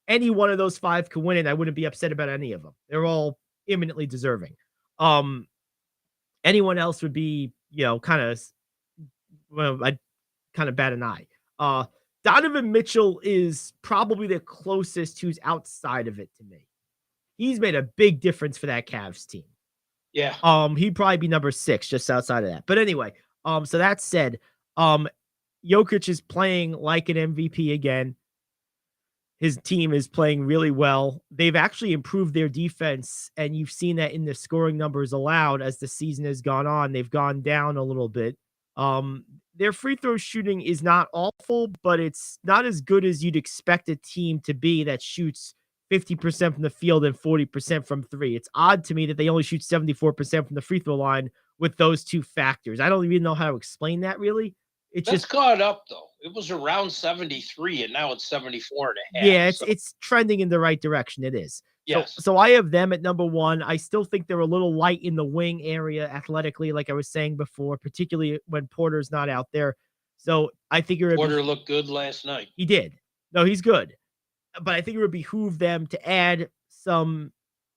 Any one of those 5 could win it. I wouldn't be upset about any of them. They're all eminently deserving. Anyone else would be, I'd kind of bat an eye. Donovan Mitchell is probably the closest who's outside of it to me. He's made a big difference for that Cavs team. Yeah. He'd probably be number 6 just outside of that. But anyway, so that said, Jokic is playing like an MVP again. His team is playing really well. They've actually improved their defense, and you've seen that in the scoring numbers allowed as the season has gone on. They've gone down a little bit. Their free throw shooting is not awful, but it's not as good as you'd expect a team to be that shoots 50% from the field and 40% from 3. It's odd to me that they only shoot 74% from the free throw line with those 2 factors. I don't even know how to explain that really. It's That's just caught up though. It was around 73 and now it's 74.5. yeah, it's trending in the right direction. It is. Yes. So I have them at number 1. I still think they're a little light in the wing area athletically, like I was saying before, particularly when Porter's not out there. So I think Porter looked good last night. He did. No, he's good. But I think it would behoove them to add some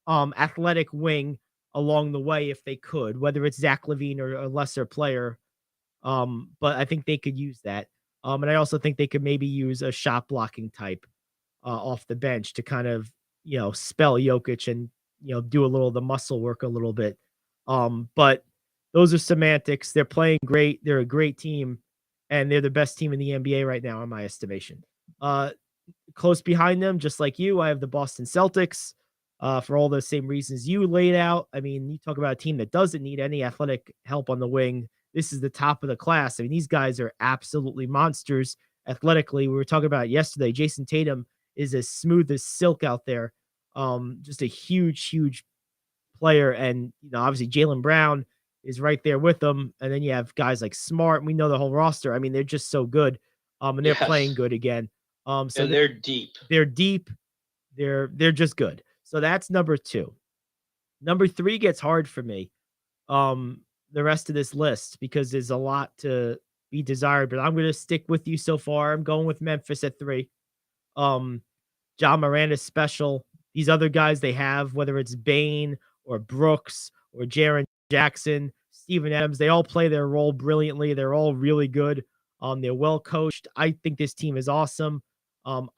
athletic wing along the way if they could, whether it's Zach LaVine or a lesser player. But I think they could use that. And I also think they could maybe use a shot blocking type off the bench to kind of, spell Jokic and, do a little of the muscle work a little bit. But those are semantics. They're playing great. They're a great team, and they're the best team in the NBA right now, in my estimation. Close behind them, just like you, I have the Boston Celtics for all the same reasons you laid out. I mean, you talk about a team that doesn't need any athletic help on the wing. This is the top of the class. I mean, these guys are absolutely monsters athletically. We were talking about it yesterday. Jason Tatum is as smooth as silk out there. Just a huge, huge player. And, obviously Jaylen Brown is right there with them. And then you have guys like Smart. And we know the whole roster. I mean, they're just so good. And they're playing good again. So and they're deep. They're deep. They're just good. So that's number 2. Number 3 gets hard for me. The rest of this list because there's a lot to be desired, but I'm going to stick with you so far. I'm going with Memphis at 3. John Moran is special. These other guys they have, whether it's Bane or Brooks or Jaren Jackson, Steven Adams, they all play their role brilliantly. They're all really good. They're well coached. I think this team is awesome.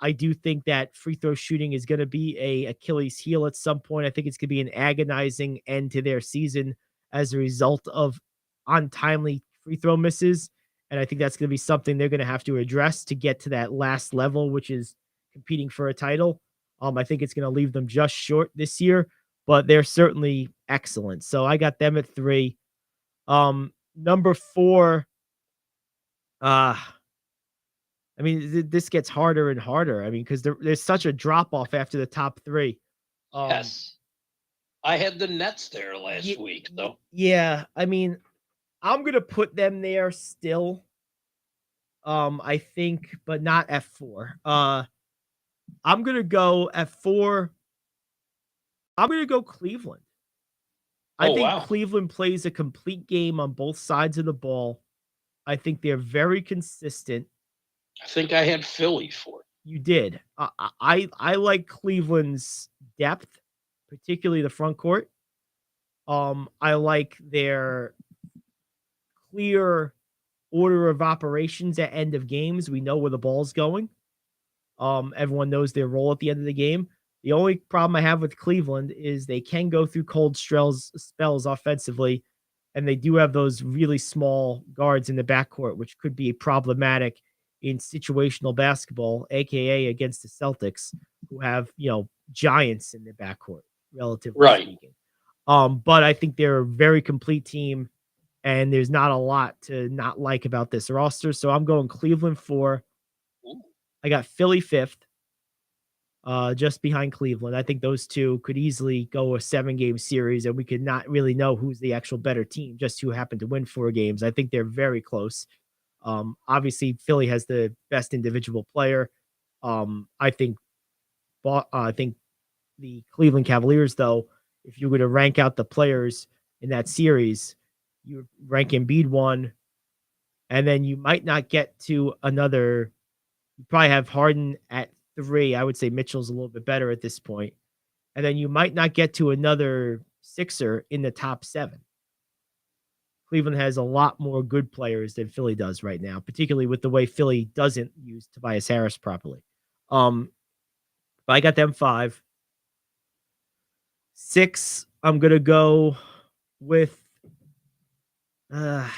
I do think that free throw shooting is going to be a Achilles heel at some point. I think it's going to be an agonizing end to their season as a result of untimely free throw misses. And I think that's going to be something they're going to have to address to get to that last level, which is competing for a title. I think it's going to leave them just short this year, but they're certainly excellent. So I got them at 3. Number 4, I mean, this gets harder and harder. I mean, because there's such a drop off after the top 3. Yes. I had the Nets there last week, though. Yeah. I mean, I'm going to put them there still. I think, but not at 4. I'm going to go at 4. I'm going to go Cleveland. I think Cleveland plays a complete game on both sides of the ball. I think they're very consistent. I think I had Philly for it. You did. I like Cleveland's depth, particularly the front court. I like their clear order of operations at end of games. We know where the ball's going. Everyone knows their role at the end of the game. The only problem I have with Cleveland is they can go through cold spells offensively, and they do have those really small guards in the backcourt, which could be problematic in situational basketball, aka against the Celtics, who have, giants in their backcourt, relatively speaking. But I think they're a very complete team, and there's not a lot to not like about this roster. So I'm going Cleveland 4. I got Philly 5th, just behind Cleveland. I think those two could easily go a 7-game series, and we could not really know who's the actual better team, just who happened to win 4 games. I think they're very close. Obviously, Philly has the best individual player. I think the Cleveland Cavaliers, though, if you were to rank out the players in that series, you rank Embiid 1, and then you might not get to another. You probably have Harden at 3. I would say Mitchell's a little bit better at this point. And then you might not get to another Sixer in the top 7. Cleveland has a lot more good players than Philly does right now, particularly with the way Philly doesn't use Tobias Harris properly. But I got them 5. 6, I'm going to go with I'm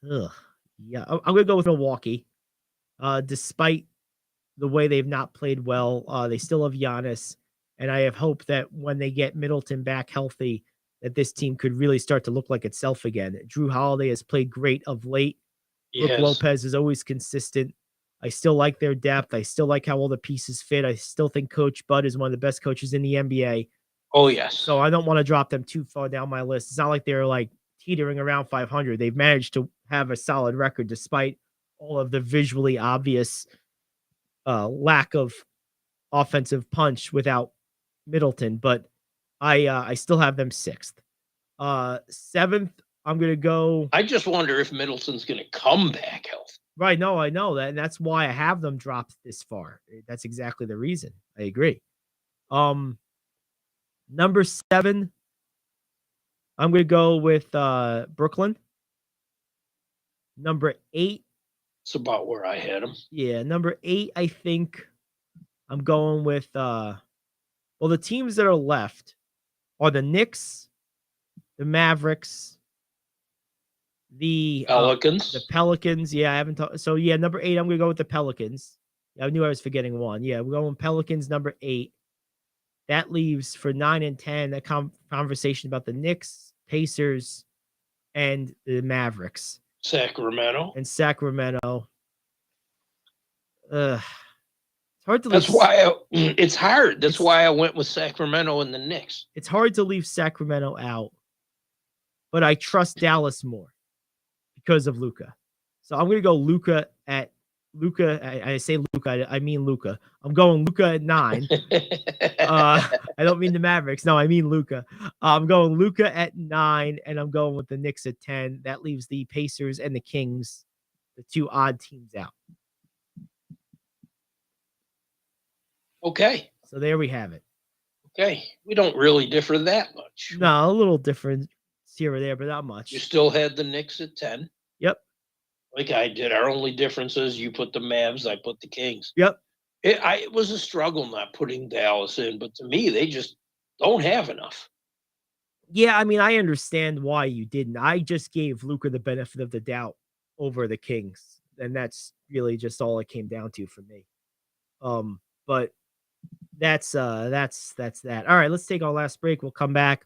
going to go with Milwaukee. Despite the way they've not played well, they still have Giannis, and I have hope that when they get Middleton back healthy, that this team could really start to look like itself again. Drew Holiday has played great of late. Yes. Brook Lopez is always consistent. I still like their depth. I still like how all the pieces fit. I still think Coach Bud is one of the best coaches in the NBA. Oh, yes. So I don't want to drop them too far down my list. It's not like they're like teetering around 500. They've managed to have a solid record despite all of the visually obvious lack of offensive punch without Middleton. But I still have them 6th. 7th, I'm going to go. I just wonder if Middleton's going to come back healthy. Right. No, I know that. And that's why I have them dropped this far. That's exactly the reason. I agree. Number 7, I'm going to go with Brooklyn. Number 8. It's about where I had them. Yeah. Number 8, I think I'm going with, the teams that are left are the Knicks, the Mavericks, the Pelicans. Yeah, I haven't talked. So yeah, number 8, I'm going to go with the Pelicans. I knew I was forgetting one. Yeah, we're going Pelicans, number 8. That leaves for 9 and 10 a conversation about the Knicks, Pacers, and the Mavericks. Sacramento. It's hard to. That's why it's hard. That's why I went with Sacramento and the Knicks. It's hard to leave Sacramento out, but I trust Dallas more because of Luka. So I'm going to go Luka. I say Luka. I mean Luka. I'm going Luka at 9. I don't mean the Mavericks. No, I mean Luka. I'm going Luka at 9, and I'm going with the Knicks at 10. That leaves the Pacers and the Kings, the 2 odd teams, out. Okay. So there we have it. Okay. We don't really differ that much. No, a little different here or there, but not much. You still had the Knicks at 10. Yep. Like I did. Our only difference is you put the Mavs, I put the Kings. Yep. It was a struggle not putting Dallas in, but to me, they just don't have enough. Yeah, I mean, I understand why you didn't. I just gave Luka the benefit of the doubt over the Kings, and that's really just all it came down to for me. But that's that. All right, let's take our last break. We'll come back.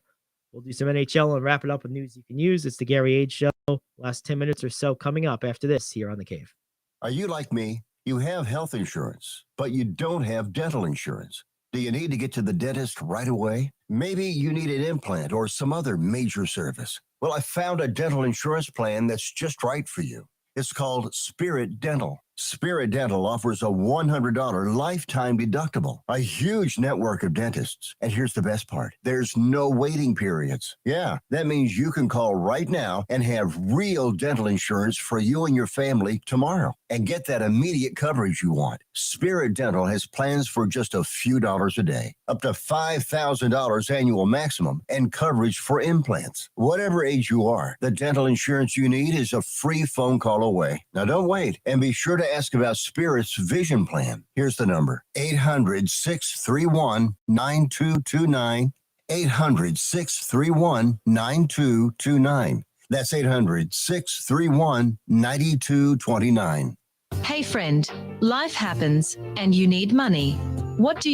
We'll do some NHL and wrap it up with news you can use. It's the Gary Ayd Show. Last 10 minutes or so coming up after this here on The Cave. Are you like me? You have health insurance, but you don't have dental insurance. Do you need to get to the dentist right away? Maybe you need an implant or some other major service. Well, I found a dental insurance plan that's just right for you. It's called Spirit Dental. Spirit Dental offers a $100 lifetime deductible, a huge network of dentists. And here's the best part. There's no waiting periods. Yeah, that means you can call right now and have real dental insurance for you and your family tomorrow and get that immediate coverage you want. Spirit Dental has plans for just a few dollars a day, up to $5,000 annual maximum, and coverage for implants. Whatever age you are, the dental insurance you need is a free phone call away. Now don't wait, and be sure to ask about Spirit's vision plan. Here's the number: 800-631-9229. 800-631-9229. That's 800-631-9229. Hey friend, life happens and you need money. What do?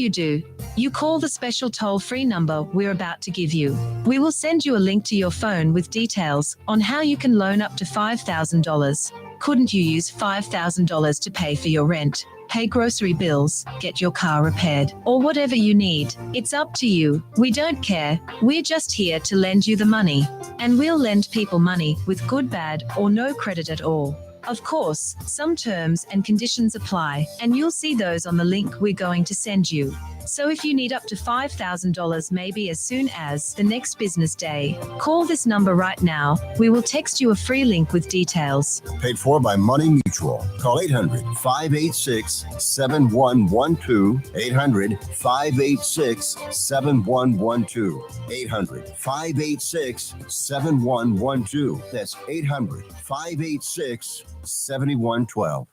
You call the special toll-free number we're about to give you. We will send you a link to your phone with details on how you can loan up to $5,000. Couldn't you use $5,000 to pay for your rent, pay grocery bills, get your car repaired, or whatever you need? It's up to you. We don't care. We're just here to lend you the money. And we'll lend people money with good, bad, or no credit at all. Of course, some terms and conditions apply, and you'll see those on the link we're going to send you. So if you need up to $5,000 maybe as soon as the next business day, call this number right now. We will text you a free link with details. Paid for by Money Mutual. Call 800-586-7112. 800-586-7112. 800-586-7112. That's 800-586-7112.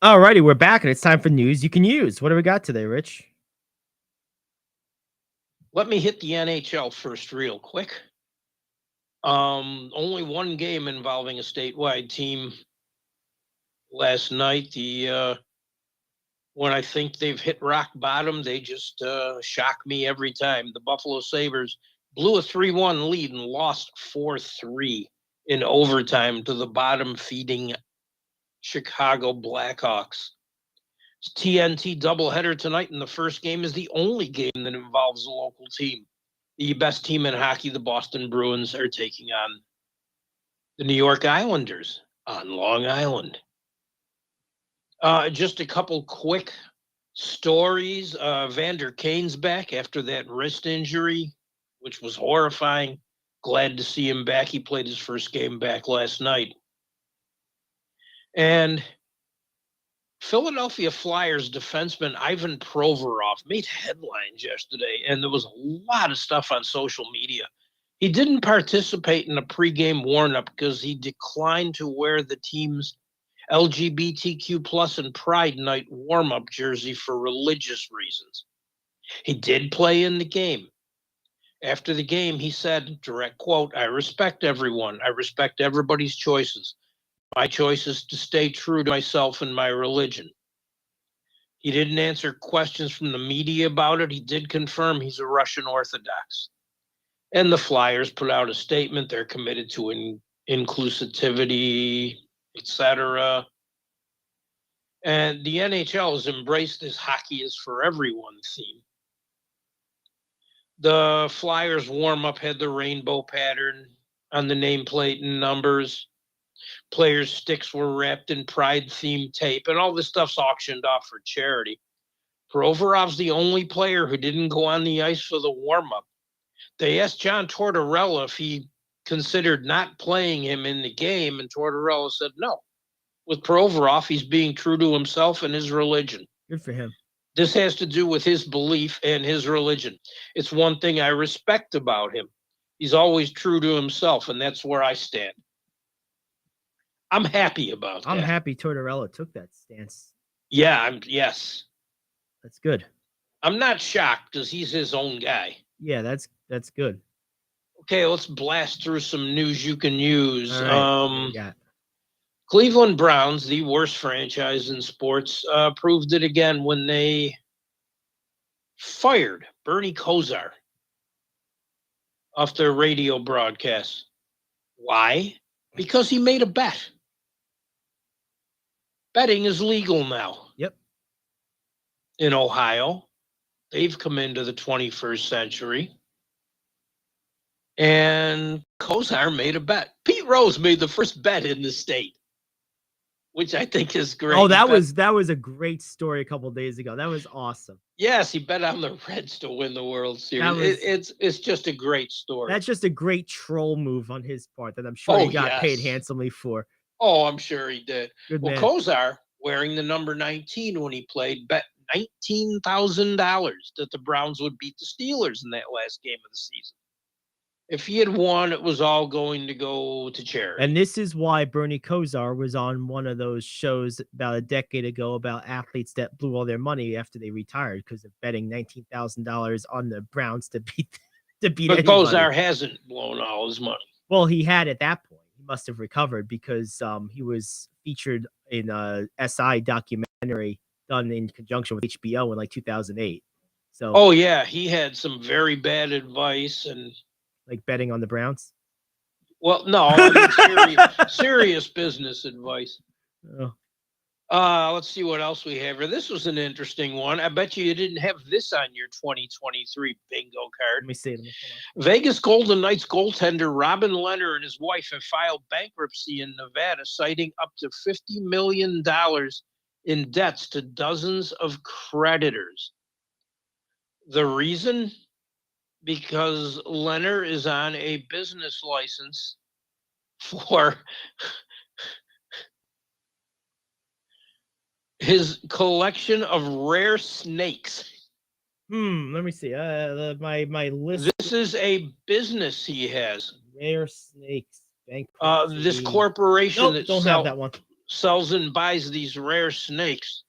All righty, we're back, and it's time for news you can use. What do we got today, Rich? Let me hit the NHL first real quick. Only one game involving a statewide team last night. When I think they've hit rock bottom, they just shock me every time. The Buffalo Sabres blew a 3-1 lead and lost 4-3 in overtime to the bottom-feeding Chicago Blackhawks. TNT doubleheader tonight, and the first game is the only game that involves a local team. The best team in hockey, the Boston Bruins, are taking on the New York Islanders on Long Island. Just a couple quick stories. Vander Kane's back after that wrist injury, which was horrifying. Glad to see him back. He played his first game back last night. And Philadelphia Flyers defenseman Ivan Provorov made headlines yesterday, and there was a lot of stuff on social media. He didn't participate in a pregame warm-up because he declined to wear the team's LGBTQ plus and Pride Night warm-up jersey for religious reasons. He did play in the game. After the game, he said, direct quote, "I respect everyone. I respect everybody's choices. My choice is to stay true to myself and my religion." He didn't answer questions from the media about it. He did confirm he's a Russian Orthodox. And the Flyers put out a statement. They're committed to inclusivity, etc. And the NHL has embraced this hockey is for everyone theme. The Flyers warm-up had the rainbow pattern on the nameplate and numbers. Players' sticks were wrapped in Pride-themed tape, and all this stuff's auctioned off for charity. Provorov's the only player who didn't go on the ice for the warm-up. They asked John Tortorella if he considered not playing him in the game, and Tortorella said no. With Provorov, he's being true to himself and his religion. Good for him. This has to do with his belief and his religion. It's one thing I respect about him. He's always true to himself, and that's where I stand. I'm happy about that. I'm happy Tortorella took that stance. Yeah, yes. That's good. I'm not shocked because he's his own guy. Yeah, that's good. Okay, let's blast through some news you can use. All right. Cleveland Browns, the worst franchise in sports, proved it again when they fired Bernie Kosar off their radio broadcast. Why? Because he made a bet. Betting is legal now. Yep. In Ohio. They've come into the 21st century. And Kosar made a bet. Pete Rose made the first bet in the state, which I think is great. Oh, that was a great story a couple of days ago. That was awesome. Yes, he bet on the Reds to win the World Series. It's just a great story. That's just a great troll move on his part that I'm sure he got paid handsomely for. Oh, I'm sure he did. Good well, man. Kosar, wearing the number 19 when he played, bet $19,000 that the Browns would beat the Steelers in that last game of the season. If he had won, it was all going to go to charity. And this is why Bernie Kosar was on one of those shows about a decade ago about athletes that blew all their money after they retired because of betting $19,000 on the Browns to beat But anybody. Kosar hasn't blown all his money. Well, he had at that point. He must have recovered because he was featured in a SI documentary done in conjunction with HBO in like 2008. So, oh yeah, he had some very bad advice and like betting on the Browns. Well, no, I mean, serious business advice. Oh. Let's see what else we have here. This was an interesting one. I bet you didn't have this on your 2023 bingo card. Let me see. Vegas Golden Knights goaltender Robin Leonard and his wife have filed bankruptcy in Nevada, citing up to $50 million in debts to dozens of creditors. The reason? Because Leonard is on a business license for his collection of rare snakes. Let me see. My list. This is a business he has. Rare snakes. This corporation that don't have that one. Sells and buys these rare snakes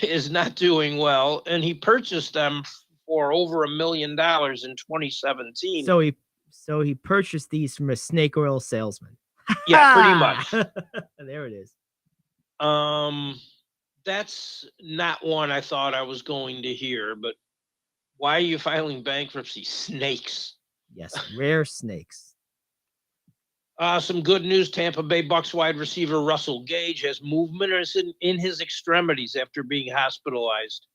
is not doing well, and he purchased them for over $1 million in 2017. So he purchased these from a snake oil salesman. Yeah, pretty much. There it is. That's not one I thought I was going to hear, but why are you filing bankruptcy? Snakes. Yes, rare snakes. Some good news. Tampa Bay Bucks wide receiver Russell Gage has movement in his extremities after being hospitalized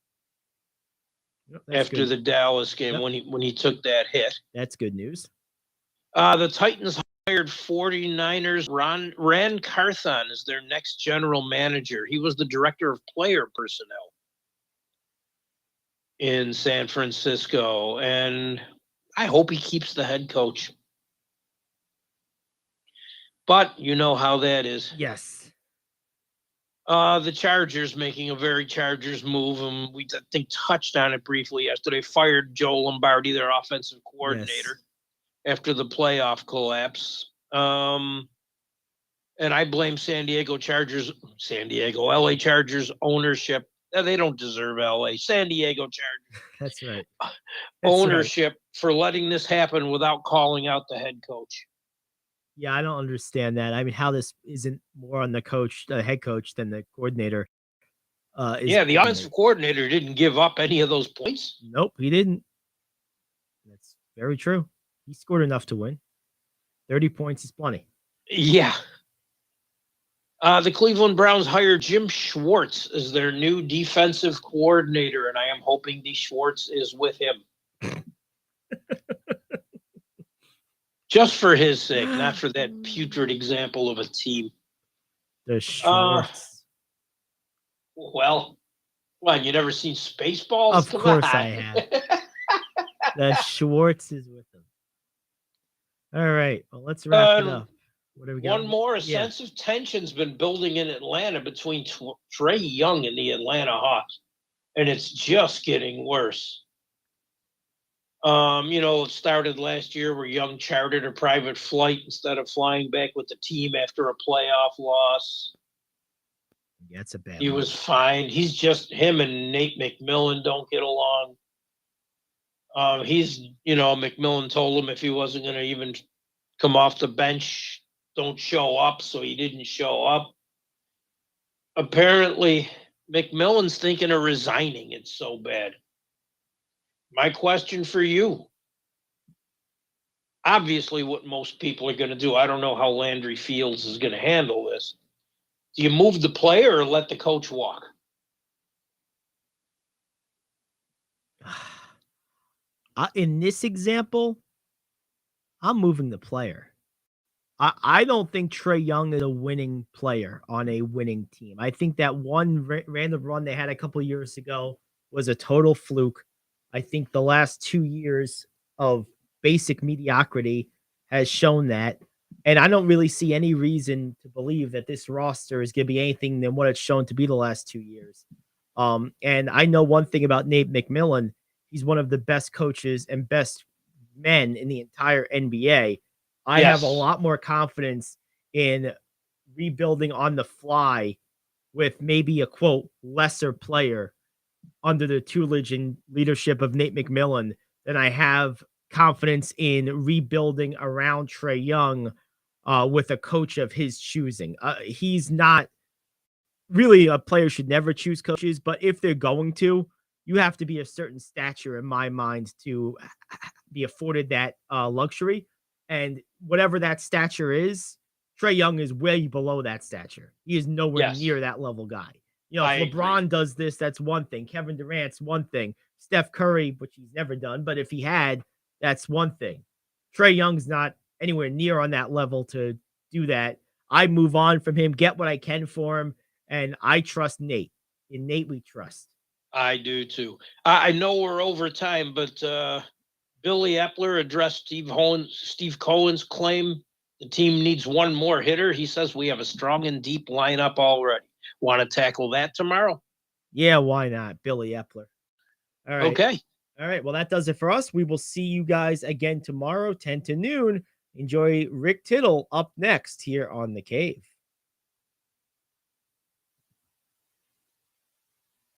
after the Dallas game when he took that hit. That's good news. The Titans hired 49ers Ran Carthon as their next general manager. He was the director of player personnel in San Francisco, and I hope he keeps the head coach. But you know how that is. Yes. The Chargers making a very Chargers move, and we I think touched on it briefly yesterday. Fired Joe Lombardi, their offensive coordinator, after the playoff collapse. And I blame LA Chargers ownership. They don't deserve LA. San Diego Chargers. That's right. Ownership for letting this happen without calling out the head coach. Yeah, I don't understand that. I mean, how this isn't more on the head coach, than the coordinator. The offensive coordinator didn't give up any of those points. Nope, he didn't. That's very true. He scored enough to win. 30 points is plenty. Yeah. The Cleveland Browns hired Jim Schwartz as their new defensive coordinator, and I am hoping the Schwartz is with him. Just for his sake, not for that putrid example of a team. The Schwartz. Well, you never seen Spaceballs? Of course I have. The Schwartz is with them. All right. Well, let's wrap it up. What do we got? One more. Sense of tension's been building in Atlanta between Trae Young and the Atlanta Hawks, and it's just getting worse. It started last year where Young chartered a private flight instead of flying back with the team after a playoff loss. Yeah, it's a bad He was fine. He's just him and Nate McMillan don't get along. McMillan told him if he wasn't going to even come off the bench, don't show up. So he didn't show up. Apparently, McMillan's thinking of resigning. It's so bad. My question for you, obviously what most people are going to do, I don't know how Landry Fields is going to handle this. Do you move the player or let the coach walk? In this example, I'm moving the player. I don't think Trae Young is a winning player on a winning team. I think that one random run they had a couple years ago was a total fluke. I think the last 2 years of basic mediocrity has shown that. And I don't really see any reason to believe that this roster is going to be anything than what it's shown to be the last 2 years. And I know one thing about Nate McMillan. He's one of the best coaches and best men in the entire NBA. I have a lot more confidence in rebuilding on the fly with maybe a, quote, lesser player under the tutelage and leadership of Nate McMillan than I have confidence in rebuilding around Trae Young with a coach of his choosing. He's not really a player should never choose coaches, but if they're going to, you have to be a certain stature in my mind to be afforded that luxury. And whatever that stature is, Trae Young is way below that stature. He is nowhere near that level guy. If LeBron does this, that's one thing. Kevin Durant's one thing. Steph Curry, which he's never done, but if he had, that's one thing. Trae Young's not anywhere near on that level to do that. I move on from him, get what I can for him, and I trust Nate. In Nate, we trust. I do too. I know we're over time, but Billy Epler addressed Steve Cohen's claim the team needs one more hitter. He says we have a strong and deep lineup already. Want to tackle that tomorrow? Yeah, why not? Billy Epler. All right. Okay. All right. Well, that does it for us. We will see you guys again tomorrow, 10 to noon. Enjoy Rick Tittle up next here on The Cave.